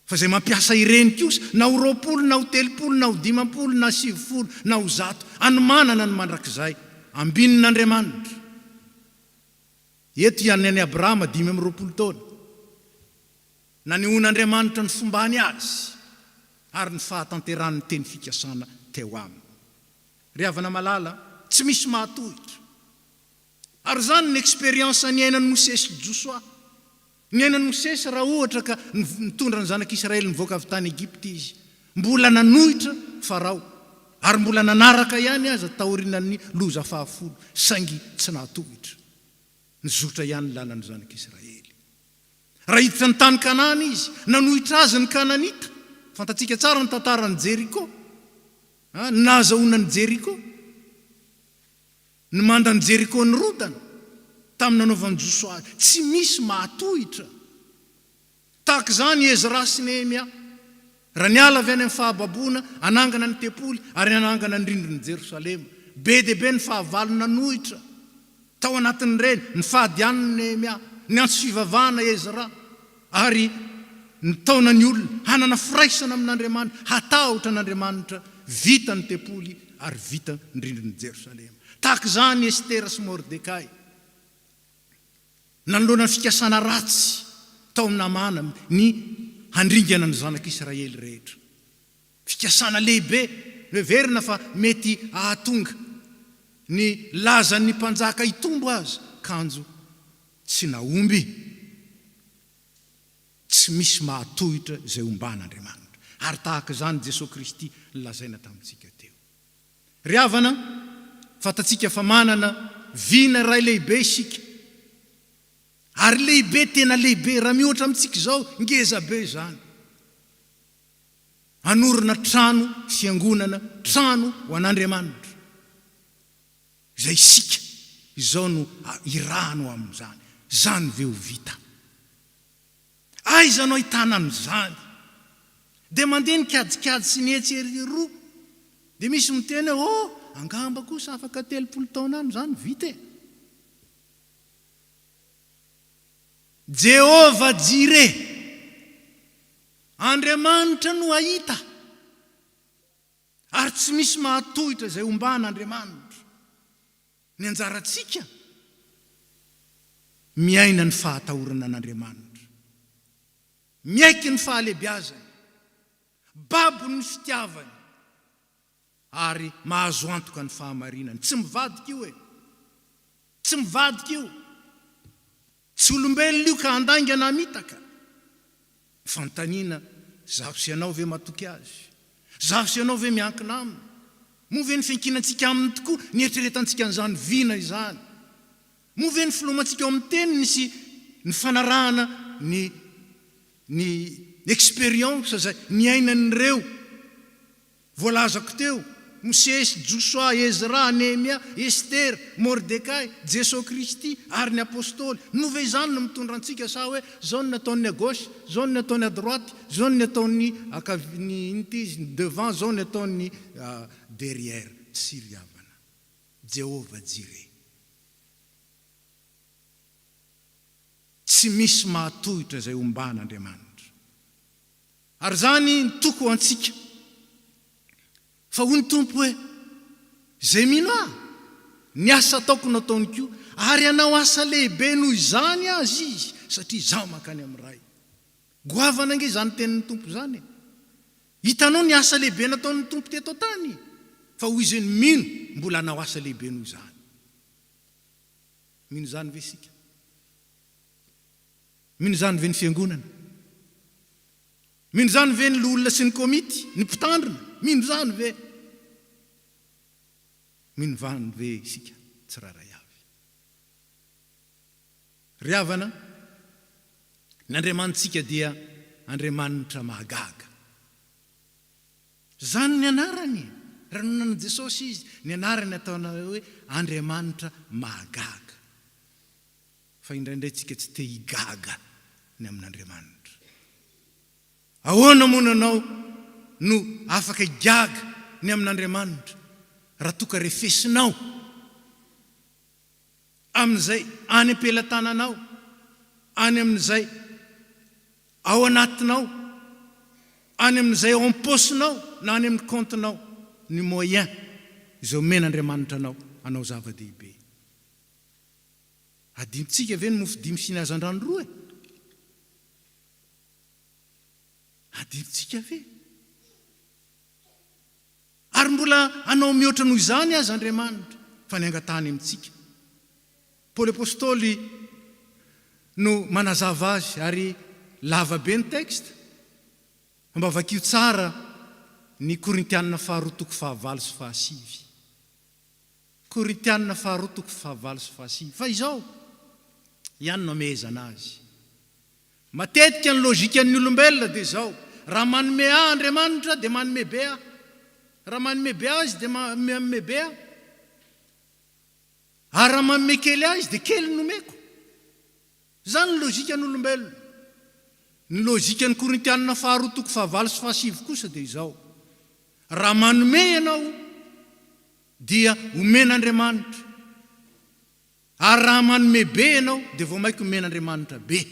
Fa zay mampiasa ireny kosa, na ho 20, na ho 30, na ho 50, na 70, na ho 100, anomanana ny mandrakizay, ambinin'Andriamanitra. Eto ihany any Abrahama 520 taona. Na nihon'Andriamanitra ny fombany azy, ary ny fahatanterany teny fikasana teo aminy. Ry havana malala, tsy misy mahatohitra. Ary zany ny expérience ny ainan'ny Mosesy Joshua. Ny ainan'ny Mosesy raha ohatra ka nitondra ny zanak'Israely nivoaka avy tany Egypte izy, mbola nanohitra Farao, ary mbola nanaraka ihany aza taorinan'ny loza 10, saingy tsy nahatohitra. Nizotra ihany lalany zanak'Israely. Raha hiditra ny tany Kanana izy, nanohitra azy ny Kananita. Fantatsika tsara ny tantaran'ny Jeriko. Nahazahoana ny Jeriko. Ny mandany Jeriko ny rodana tamin'ny nanaovan'i Joshua. Tsy misy mahatohitra. Tahaka izany Ezra sy Nehemia. Raha niala avy any amin'ny fahababoana, anangana ny tempoly ary anangana ny rindrin'i Jerosalema. Be dia be ny fahavalo nanohitra. Tao anatin'ireny ny fahadian'ny Nehemia, ny antso fivavahana Ezra, ary ny taona ny olona hanana firaisana amin'Andriamanitra, hatahotra n'Andriamanitra, vita ny tempoly ary vita ny rindrin'i Jerosalema. Tahaka izany Estera sy Mordekay. Nanoloana ny fikasana ratsy tao amin'ny Amana ny handringana ny zanak'Israely rehetra. Fikasana lehibe, verina fa mety ahatonga ny lazan'ny mpanjaka hitombo azy, kanjo tsy naomby. Tsy misy mahatohitra zay omban'Andriamanitra. Ary tahaka izany Jesosy Kristy nilazaina tamintsika teo. Ry havana, fatatsika fa manana vina ray lehibe isika. Ary lehibe tena lehibe, raha mihoatra amintsika izao, ngeza be izany. Hanorina trano fiangonana, trano ho an'Andriamanitra. Izay isika izao no irano amin'izany. Zany ve ho vita. Aiza no ahitana an'izany. Dia mandeha ny kadikady sy ny etseriroa. Dia misy miteny hoe angamba kosa afaka 30 taona any zany vita. Jehova Jire, Andriamanitra no ahita. Ary tsy misy mahatohitra zay omban'Andriamanitra. Ny anjaratsika miaina ny fahatahorana an'Andriamanitra, miaiky ny fahalebiazany, babo ny fitiavany, ary mahazo antoka ny fahamarinany. Tsy mivadika io tsy mivadika io. Tsy olombelona io ka andaingana mitaka. Fantaniana, zaho sy ianao ve matoky azy? Zaho sy ianao ve miankina aminy? Moa ve ny fiankinantsika aminy tokoa, ny eritreretantsika an'izany vina izany? Moa ve ny filomantsika ao amin'ny teniny sy ny fanarahana ny expérience zay niainan'ireo voalazako teo, Mosesy, Joshua, Ezra, Nehemia, Estera, Mordekay, Jesosy Kristy ary ny apôstôly. No ve izany no mitondra antsika sa hoe zao ny ataony à gauche, zao ny ataony à droite, zao ny ataony devant, zao ny ataony derrière. Tsy ry havana. Jehova Jire. Tsy misy mahatohitra zay omban'Andriamanitra. Ary zany toko antsika. Fa hoy ny tompo hoe, zay mino aho, ny asa ataoko nataony koa, ary anao asa lehibe noho izany azy izy, satria zaho mankany amin'ny ray. Goavana nge zany tenin'ny tompo zany. Hitanao ny asa lehibe nataon'ny tompo teto tany, fa hoy izy mino mbola anao asa lehibe noho izany. Mino zany ve sika? Mino zany ve ny fiangonana? Mino zany ve ny olona sy ny komity, ny mpitandrina? Mino zany ve? Mino zany ve isika tsiraray avy? ry havana ny andriamanitsika dia andriamanitra mahagaga. Zany ny anarany raha nonana Jesosy izy, ny anarany ataona hoe andriamanitra mahagaga. Fa indraindray tsika tsy te higaga ny amin'Andriamanitra. Ahoana moa nanao no afaka higaga ny amin'Andriamanitra raha toka refesinao amin'izay any am-pelatananao, any amin'izay ao anatinao, any amin'izay ao am-pôsinao na any amin'ny comptenao, ny moyen izay omen'Andriamanitra anao zava-dehibe. Adimitsika ve ny mofo dimy sy ny hazan-drano roa? Adimitsika ve? Ary mbola anao mihoatra noho izany azy Andriamanitra fa ny angatany amintsika. Paoly apôstôly no manazava azy ary lava be ny teksta. Mba vakio tsara ny Korintianina 2:5-7. Korintianina 2:5-7. Fa izao ihany no amezana azy. Matetika ny lojikan'ny olombelona dia izao. Raha manome Andriamanitra dia manome be aho. Raha manome be azy dia manome be aho. Ary raha manome kely azy dia kely nomeko. Zany ny lojikan'ny olombelona. Ny lojikan'ny Korintianina 2:5-7 kosa dia izao. Raha manome ianao dia omen'Andriamanitra. Ary raha manome be ianao dia vao mainka omen'Andriamanitra be.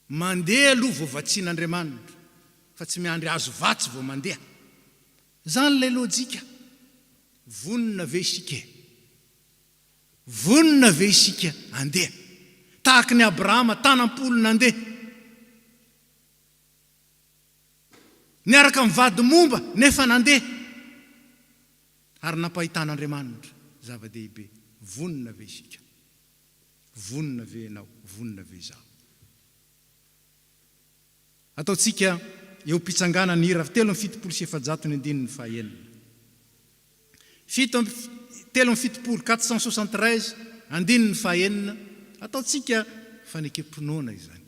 Mandeha aloha vao vatsian'Andriamanitra fa tsy miandry azo vatsy vao mandeha. Zany ilay lojika. Vonina ve isika? Vonina ve isika andeha? Tahaka ny Abrahama tanampolo nandeha. Niaraka mivady momba nefa nandeha. Ary nampahitan'Andriamanitra zava-dehibe. Vonina ve isika? Vonina ve ianao? Vonina ve izaho? Ataotsika eo pitsangana ny hira 7:7 473 andininy fahaenina. Ataotsika fanekempinoana izany.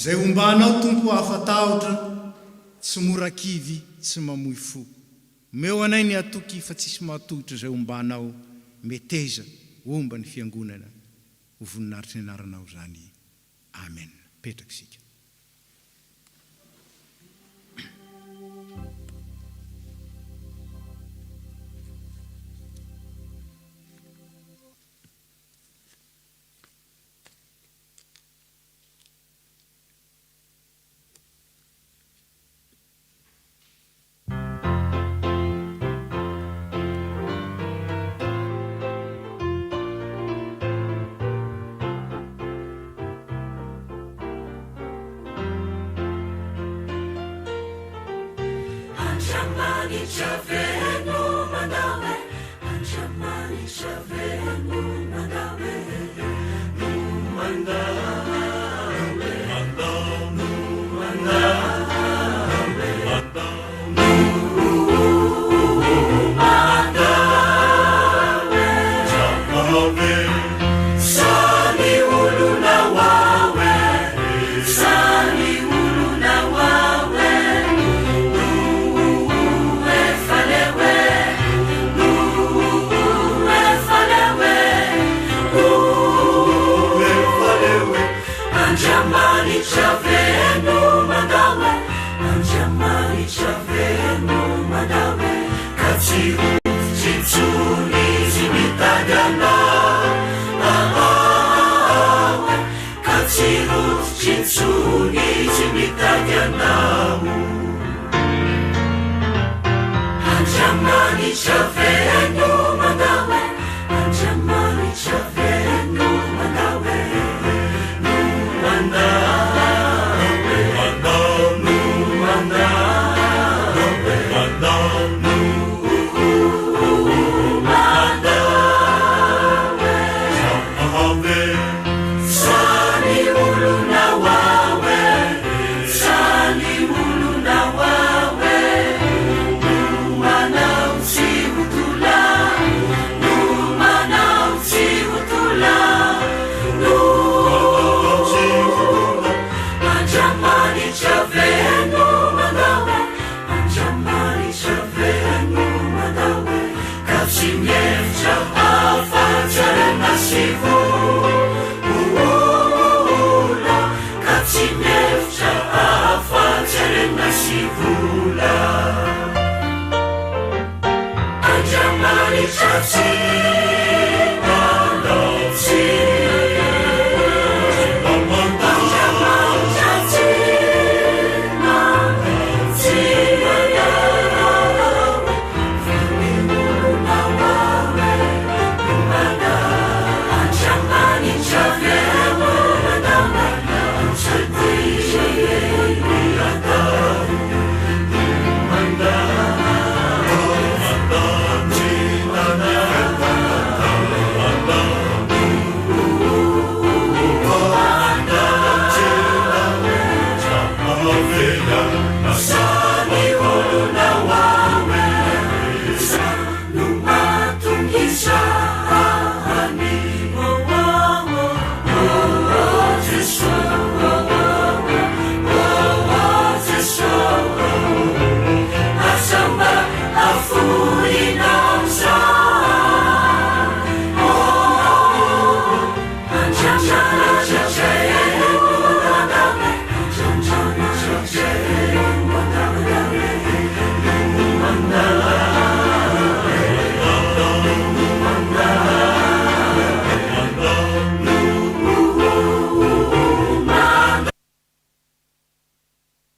Zay ombanao tompo afatahotra, tsy morakivy, tsy mamoy fo. Meo anay ny atoky fa tsisy mahatohitra zay ombanao, meteza omba ny fiangonana. Ho voninahitry ny anaranao zany. Amen. Petraka sika. Falewe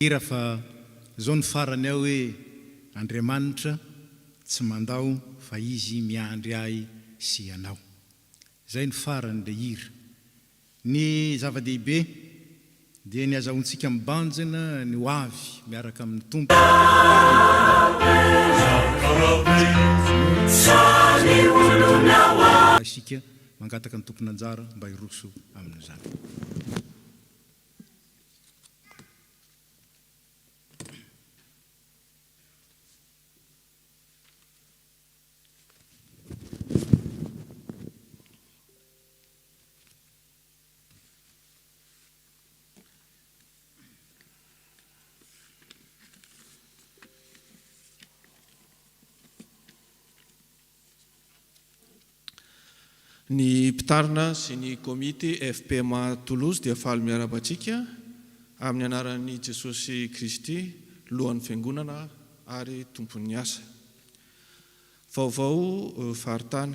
ira fa zao ny farany ao hoe Andriamanitra tsy mandao fa izy miandry ahy sy anao. Zay ny farany le hira. Ny zava-dehibe dia ny azahoantsika mibanjina ny ho avy miaraka amin'ny tompo. Isika mangataka ny tompony anjara mba hiroso amin'izany. Ny mpitarina sy ny komite FPMA Toulouse dia faly miara-batsika amin'ny anaran'i Jesosy Kristy, lohan'ny fiangonana ary tompon'ny asa. Vaovao faritany,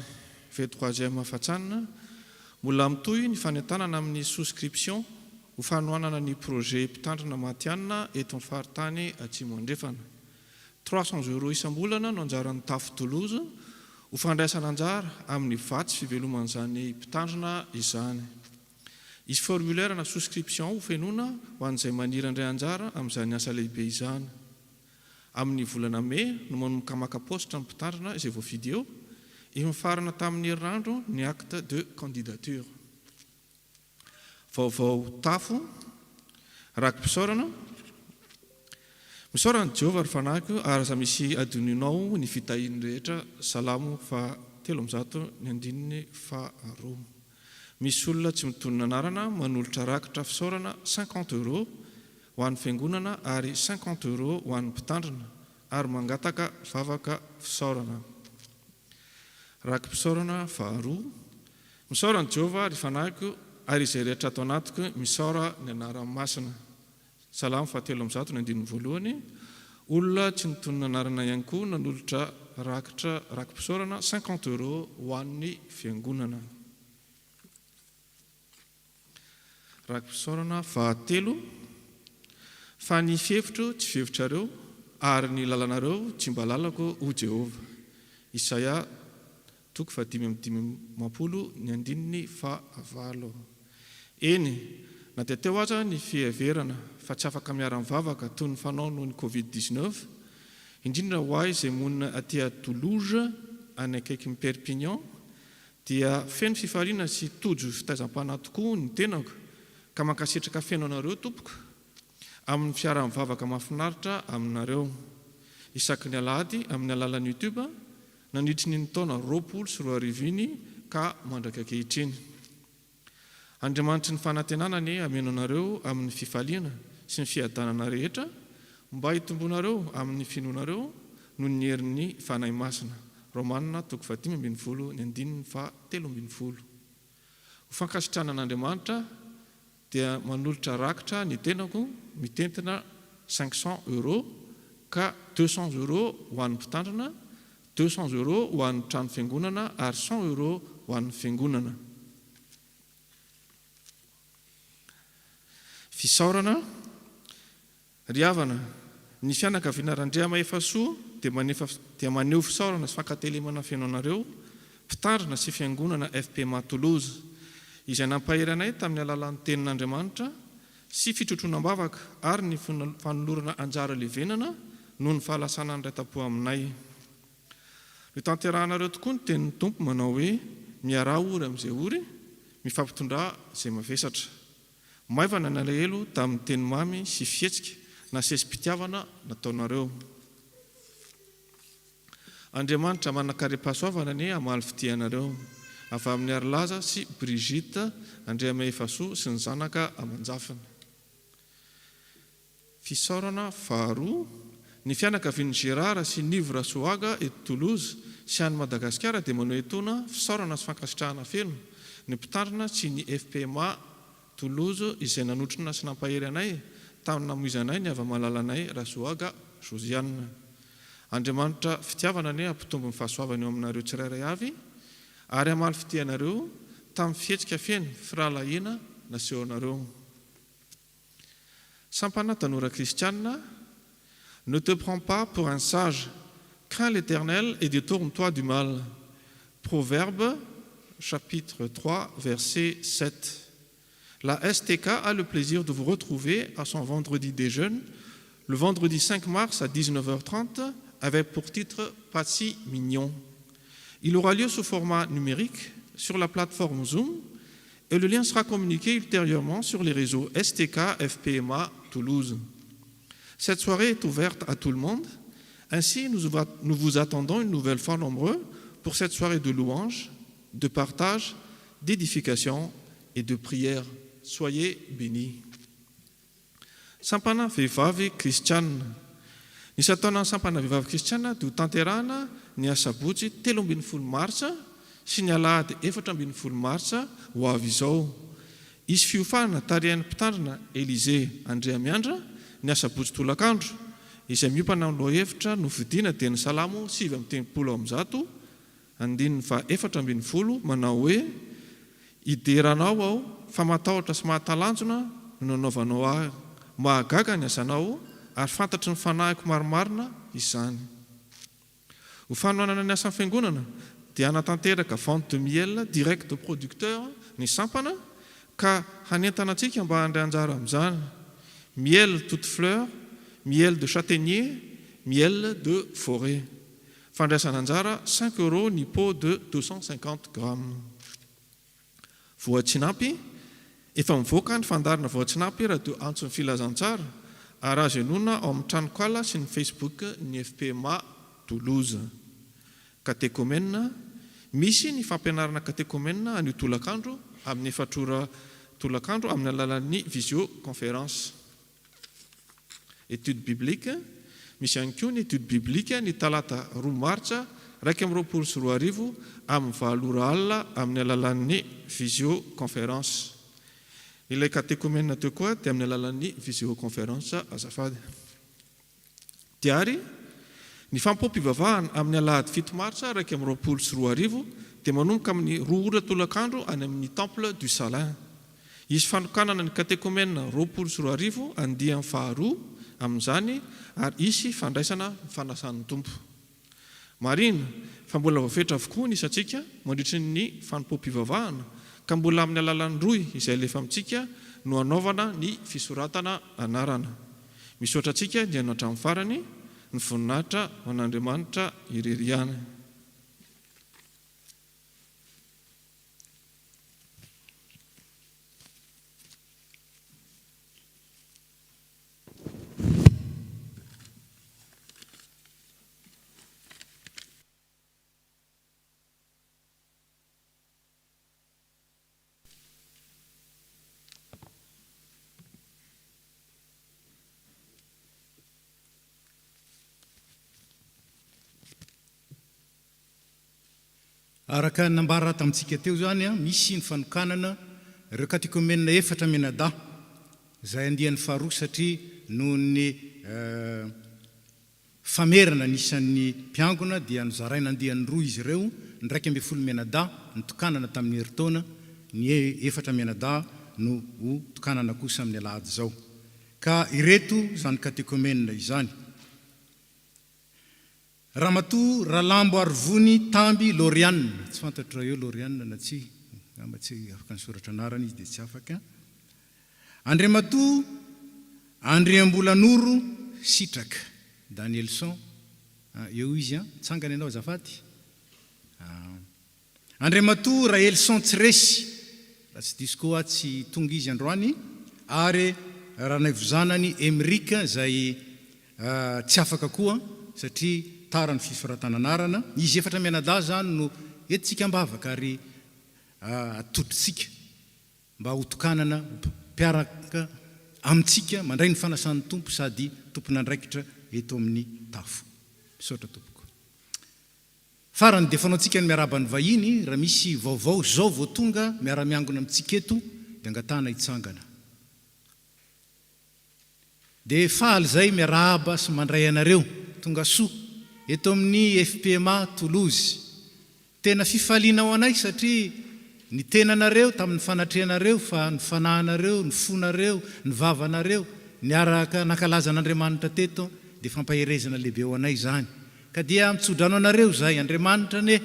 V3e fatsanana, mbola mitohy ny fanentanana amin'ny souscription ho fanohanana ny projet mpitandrina matianina eto amin'ny faritany Atsimo andrefana. 300 € isam-bolana no anjaran'ny TAF Toulouse ho fandraisana anjara amin'ny vatsy fiveloman'izany mpitandrina izany. Isy formulaire na souscription ho fenona ho an'izay maniry andray anjara amin'izany asa lehibe izany. Amin'ny volana Mai no manomboka maka postra ny mpitandrina izay voafidy eo, mifarana tamin'ny herinandro ny acte de candidature. Vaovao tafo, raky mpisaorana. Misaorana Jehova ary fanahiko ary aza misy adoninao ny fitahiny rehetra. Salamo fa 3:2. Misy olona tsy mitonona anarana manolotra rakitra fisaorana 50 € ho an'ny fiangonana ary 50 € ho an'ny mpitandrina ary mangataka vavaka fisaorana. Raky mpisaorana faharoa. Misaorana Jehova ary fanahiko ary izay rehetra atao anatiko misora ny anarany masina. Salamo 7:1 olona tsy nitonona anarana ihany koa nanolotra rakim-pisaorana 50 € ho an'ny fiangonana. Rakim-pisaorana 3 fa ny fihevitro tsy fihevitrareo ary ny lalanareo tsy mba lalako ho Jehova. Isaia 5:9. Eny, na dia teo aza ny fiheverana fa tsy afaka miara-mivavaka toy ny fanao noho ny Covid-19, indrindra ho ahy izay monina aty Toulouse any akaiky Perpignan, dia feno fifaliana sy tojo fitaizam-panahy tokoa ny tenako ka mankasitraka feno anareo tompoko amin'ny fiara-mivavaka mahafinaritra aminareo. Isaky ny alahady amin'ny alalan'ny YouTube nandritry ny taona 20 ka mandraka ankehitriny. Andriamanitry ny fanantenanany ameno anareo amin'ny fifaliana sy ny fiadanana rehetra mba hitombonareo amin'ny finoanareo noho ny herin'ny fanahy masina. Romanina 10:13. Ho fankasitrana an'Andriamanitra dia manolotra rakitra ny tenako mitentina 500 € ka 200 € ho an'ny mpitandrina, 200 € ho an'ny trano fiangonana ary 100 € ho an'ny fiangonana. Fisaorana, riavana, ny fianakaviana Randriamaefasoa dia maneho fisaorana sy fankatelemana fiainonareo mpitandrina sy fiangonana FPMA Toulouse izay nampahery anay tamin'ny alalan'ny tenin'Andriamanitra sy fitrotronam-bavaka ary ny fanolorana anjara levenana noho ny fahalasana ny raitam-po aminay. Ny tanterahanareo tokoa ny tenin'ny tompo manao hoe miarah ory amin'izay ory, mifampitondrà izay mavesatra. Maivana ny alahelo tamin'ny teny mamy sy fihetsika na sesym-pitiavana nataonareo. Andriamanitra manakare-pahasoavana ny hamaly fitianareo avy amin'ny Arilaza sy Brigitte Andriamaefasoa sy ny zanaka amanjafana. Fisaorana 2, ny fianakavian'i Gérard sy Nivra Soaga eto Toulouse sy any Madagasikara dia manao etona fisaorana sy fankasitrahana feno ny mpitandrina sy ny FPMA Toulouse izay nanotrona sy nampahery anay tamin'ny namoizanay ny avy-malalanay Rasoaga Josiane. Andriamanitra fitiavana ny ampitombo ny fahasoavana eo aminareo tsirairay avy ary hamaly fitianareo tamin'ny fihetsika feno firalahiana nasehonareo. Sampana tanora kristiana, ne te prends pas pour un sage, crains l'Éternel et détourne-toi du mal. Proverbe, chapitre 3, verset 7. La STK a le plaisir de vous retrouver à son vendredi des jeunes, le vendredi 5 mars à 19h30, avec pour titre « Pas si mignon ». Il aura lieu sous format numérique sur la plateforme Zoom et le lien sera communiqué ultérieurement sur les réseaux STK FPMA Toulouse. Cette soirée est ouverte à tout le monde. Ainsi, nous vous attendons une nouvelle fois nombreux pour cette soirée de louange, de partage, d'édification et de prière. Soyez bénis. Sampana vehivavy kristiana. Nisy ataonany sampana vehivavy kristiana dia ho tanterahana ny asabotsy 13 martsa sy ny alahady 14 martsa ho avy izao. Isy fiofanana tarihan'ny mpitandrina Élisée Andriamiandra ny asabotsy tolakandro izay miopana amin'ny lohahevitra no vidiana dia ny Salamo 7:10 14 manao hoe hideranao aho fa matahotra sy mahatalanjona no nanaovanao ahy, mahagaga ny asanao ary fantatry ny fanahiko marimarina izany. Ho fanohanana ny asan'ny fiangonana dia hanatanteraka vente de miel direct au producteur ny sampana ka hanentana antsika mba handray anjara amin'izany. Miel toute fleur, miel de châtaignier, miel de forêt. Fandraisana anjara 5 € ny pot de 250 grammes. Voatsinapy, efa mivoaka ny fandarina voatsinapy radio antson'ny filazantsara ary azo enona ao amin'ny tranokala sy ny Facebook ny FPMA Toulouse. Catéchomène, misy ny fampianarana catéchomène anio tolakandro amin'ny 4 ora tolakandro amin'ny alalan'ny visioconférence. Étude biblique, misy ihany koa ny étude biblique ny talata 2 martsa 20 amin'ny 9 ora alina amin'ny alalan'ny visioconférence. ilay katekomena teo koa dia amin'ny alalan'ny visioconférence azafady. Diary ny fampompivavahana amin'ny alahady 7 martsa 2024 dia manomboka amin'ny 2 ora tolakandro any amin'ny temple du Salin. Izy fanokanana ny katekomena 24 andiany faharoa amin'izany ary isy fandraisana fanasan'ny tompo. Marina fa mbola voafetra avokoa ny isatsika mandritry ny fanompom-pivavahana ka mbola amin'ny alalan'ny roy izay lefa amintsika no anaovana ny fisoratana anarana. Misaotra antsika dia no hatramin'ny farany ny voninahitra ho an'Andriamanitra ireriana. Araka nambara tamintsika teo zany misy ny fanokanana ireo katekomena 4 menada izay andian'ny faharoa satria noho ny famerana nisan'ny mpiangona dia nozaraina andian'ny roa izy ireo ny 12 menada nitokanana tamin'ny heritaona ny 4 menada no tokanana kosa amin'ny alahady zao ka ireto zany katekomena izany. Ramatoa Ralambo Arvony Tamby Loriane, tsy fantatra eo Loriane na tsy afaka nisoratra anarany izy dia tsy afaka. Andriamatoa Andriambolanoro Sitraka Danielson, eo izy tsangany ianao azafady. Andriamatoa Raelson Tsiresy, tsy diso koa tsy tonga izy androany, ary ranavozanany Emerika izay tsy afaka koa satria tara ny fisoratana anarana. Izy 4 menada zany no entsika mbavaka ary atototsika mba hotokanana mpiaraka amintsika mandray ny fanasan'ny tompo sady tompon'andraikitra eto amin'ny tafo. Misaotra tompoko. Farany dia fanaontsika ny miarabany vahiny raha misy vaovao zao vao tonga miara-miangona amintsika eto dia angatana hitsangana. Dia faly zay miarahaba sy mandray anareo tonga soa eto amin'ny FPMA Toulouse. Tena fifaliana ao anay satria ny tenanareo tamin'ny fanatrehanareo fa ny fanahinareo, ny fonareo, ny vavanareo niaraka nakalaza an'Andriamanitra teto dia fampaherezana lehibe ao anay zany. Ka dia mitsodrano anareo zay Andriamanitra ne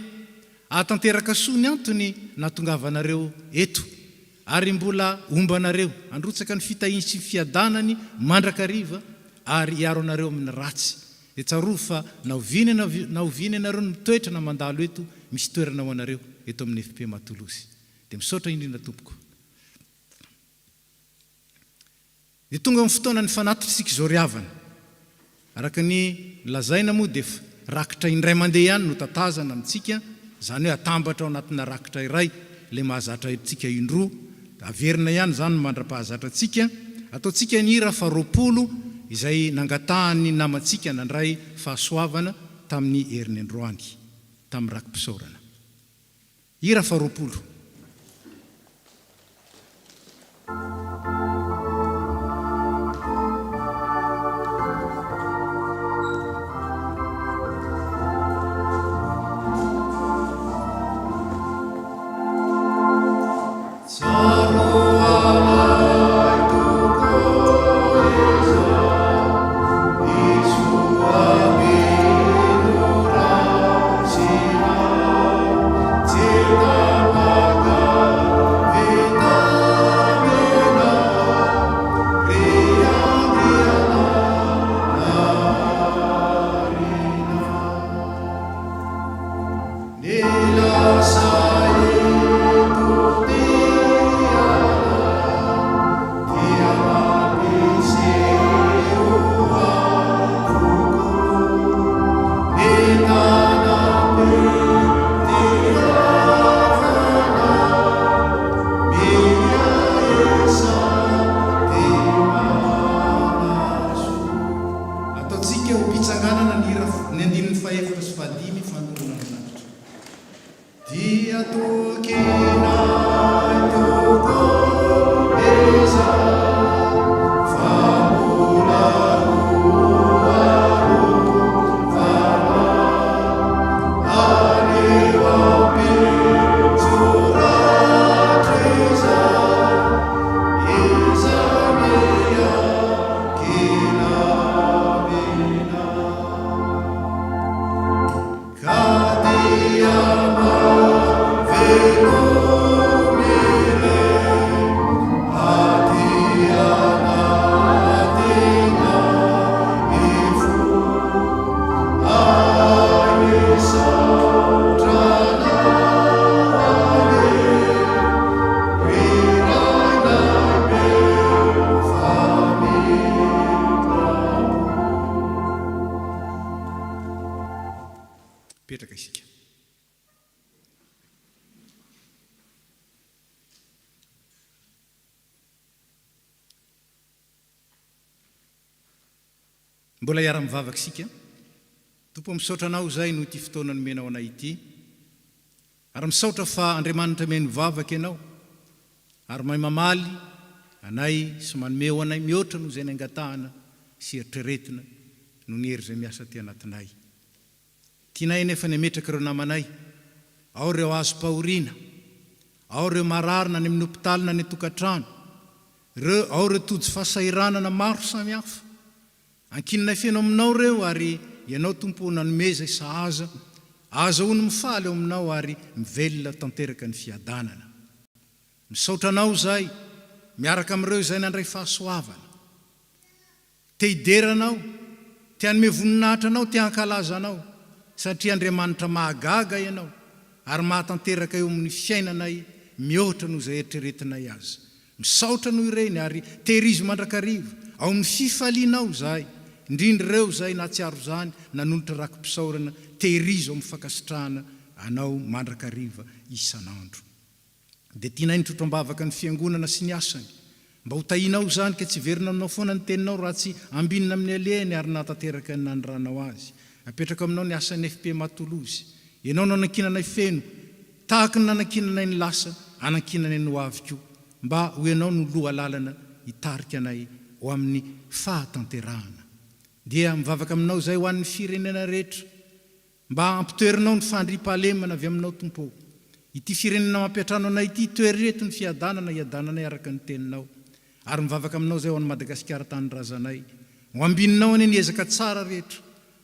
atanteraka soa ny antony natongavanareo eto ary mbola ombanareo androtsaka ny fitahiny sy ny fiadanany mandrakariva ary hiaro anareo amin'ny ratsy. Dia tsaroa fa naoviny anareo ny mitoetra na mandalo eto misy toerana ho anareo eto amin'ny FPMA Toulouse. Dia misaotra indrindra tompoko. Dia tonga amin'ny fotoana ny fanatitsika izao riavana. Araka ny lazaina moa dia rakitra indray mandeha ihany no tatazana amintsika, zany hoe atambatra ao anatina rakitra iray le mahazatra antsika indroa. Averina ihany zany mandra-pahazatra antsika. Ataontsika ny hira fa 20 izay nangatahany namantsika nandray fahasoavana tamin'ny herin'ny androany tamin'ny rakim-pisaorana. Hira fa 20. Bye. mbola iara-mivavaka isika. Tompo misaotra anao zay no ity fotoana nomenao anay ity, ary misaotra fa Andriamanitra meny mivavaka ianao, ary mahay mamaly anay sy manomeo anay mihoatra noho izay nangatahana sy eritreretina no ny hery izay miasa ty anatinay. Tianay nefa nemetraka ireo namanay, ao ireo azo pahoriana, ao ireo mararina ny amin'ny hopitaly na ny tokantrano, ao ireo tojo fahasairanana maro samy hafa. Ankinonay fianao aminao reo ary ianao Tompo nanomeza sahaza, azahoany mifaly ao aminao ary mivelona tanteraka ny fiadanana. Misaotra anao zay, miaraka amin'ireo izay nandray fahasoavana. Te hideranao, te hanome voninahitra anao, te hankalaza anao, satria Andriamanitra mahagaga ianao, ary mahatanteraka eo amin'ny fiainanay mihoatra noho izay eritreretinay azy. Misaotra noho ireny ary tehirizo mandrakariva, ao amin'ny fifalianao zay, indrindra ireo zay natsiaro zany nanolotra rakim-pisaorana, tehirizo amin'ny fankasitrahana anao mandrakariva isanandro. Dia tianay nitrotro-mbavaka ny fiangonana sy ny asany, mba ho tahinao zany ka tsy verina aminao foana ny teninao raha tsy ambinina amin'ny alehany ary natanteraka ny nandranao azy. Apetraka aminao ny asan'ny FP Matolozy, ianao no anankinanay feno, tahaka ny nanankinanay ny lasa, anankinanay ny hoavy koa, mba ho ianao no loha lalana hitarika anay ho amin'ny fahatanterahana. Dia mivavaka aminao zay ho an'ny firenena rehetra, mba ampitoerinao ny fandriam-pahalemana avy aminao Tompo. Ity firenena mampiatrano anay ity, toereto ny fiadanana iadananay araka ny teninao. Ary mivavaka aminao zay ho an'ny Madagasikara tany razanay, ho ambininao any ny ezaka tsara rehetra,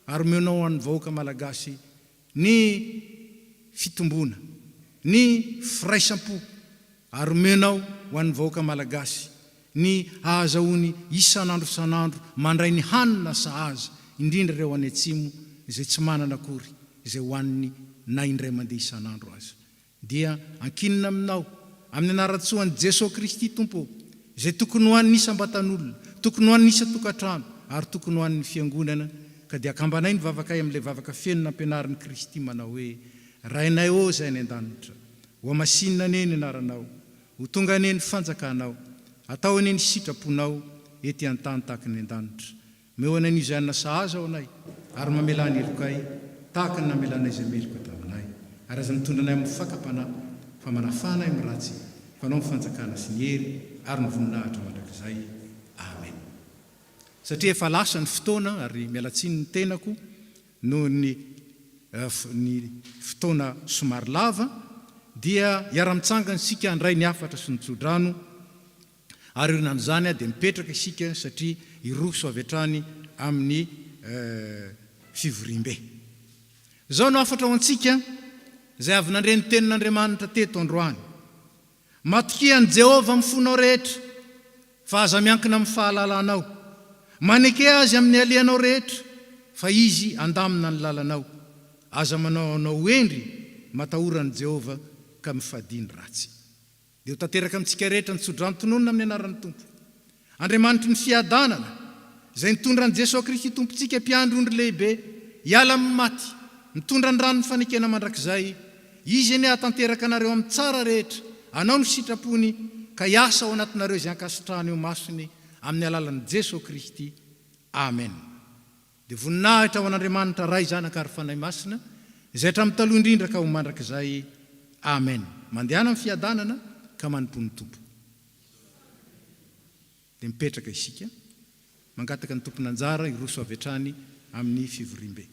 ary meonao ho an'ny vahoaka malagasy ny fitombona, ny firaisam-po, ary meonao ho an'ny vahoaka malagasy ny ahazahoany isanandro mandray ny hanina sahaza, indrindra ireo any atsimo izay tsy manana akory, izay ho an'ny na indray mandeha isanandro azy. Dia ankinina aminao amin'ny anaratsoan'i Jesosy Kristy Tompo, izay tokony ho an'ny isam-batan'olona, tokony ho an'ny isa-tokantrano, ary tokony ho an'ny fiangonana. Ka dia akambanay ny vavakay amin'ilay vavaka feno nampianarin'i Kristy manao hoe: rainay ô zay any an-danitra, ho amasinina ane ny anaranao, ho tonga ane ny fanjakanao, atao ane ny sitraponao ety an-tany tahaka ny an-danitra. Meo anay n'izay anna sahaza ao anay, ary mamela ny elokay tahaka ny namelanay izay meloka taminay, ary aza mitondra anay amin'ny fakapana, fa manafanay amin'ny ratsy, fanao ny fanjakana sy ny hery ary ny voninahitra mandrakizay. Amen. Satria efa lasa ny fotoana ary mialatsiny ny tenako noho ny fotoana somary lava, dia iara-mitsangana isika handray ny afatra sy ny tsodrano, ary irinan'izany dia mipetraka isika satria iroso avy hatrany amin'ny fivorim-be. Zao no afatra ho antsika izay avy nandre ny tenin'Andriamanitra teto androany: matokian'i Jehova amin'ny fonao rehetra, fa aza miankina amin'ny fahalalanao, maneke azy amin'ny alehanao rehetra, fa izy andamina ny lalanao, aza manao anao endry matahoran'i Jehova ka mifadiny ratsy. Dia ho tanteraka amintsika rehetra ny tsodrano-tononona amin'ny anaran'ny Tompo. Andriamanitra ny fiadanana izay nitondra an'i Jesosy Kristy Tompontsika mpiandro-ondry lehibe hiala amin'ny maty, mitondra ny rano ny fanekena mandrakizay, izy eny hatanteraka anareo amin'ny tsara rehetra, anao ny sitrapony, ka hiasa ao anatinareo izay ankasitrahana eo masony amin'ny alalan'i Jesosy Kristy. Amen. Dia voninahitra ho an'Andriamanitra ray zanaka ary fanahy masina, izay hatramin'ny taloha indrindra ka ho mandrakizay. Amen. Mandehana amin'ny fiadanana ka manompo ny Tompo. Dia mipetraka isika, mangataka ny tompon'anjara iroso avy hatrany amin'ny fivorim-be.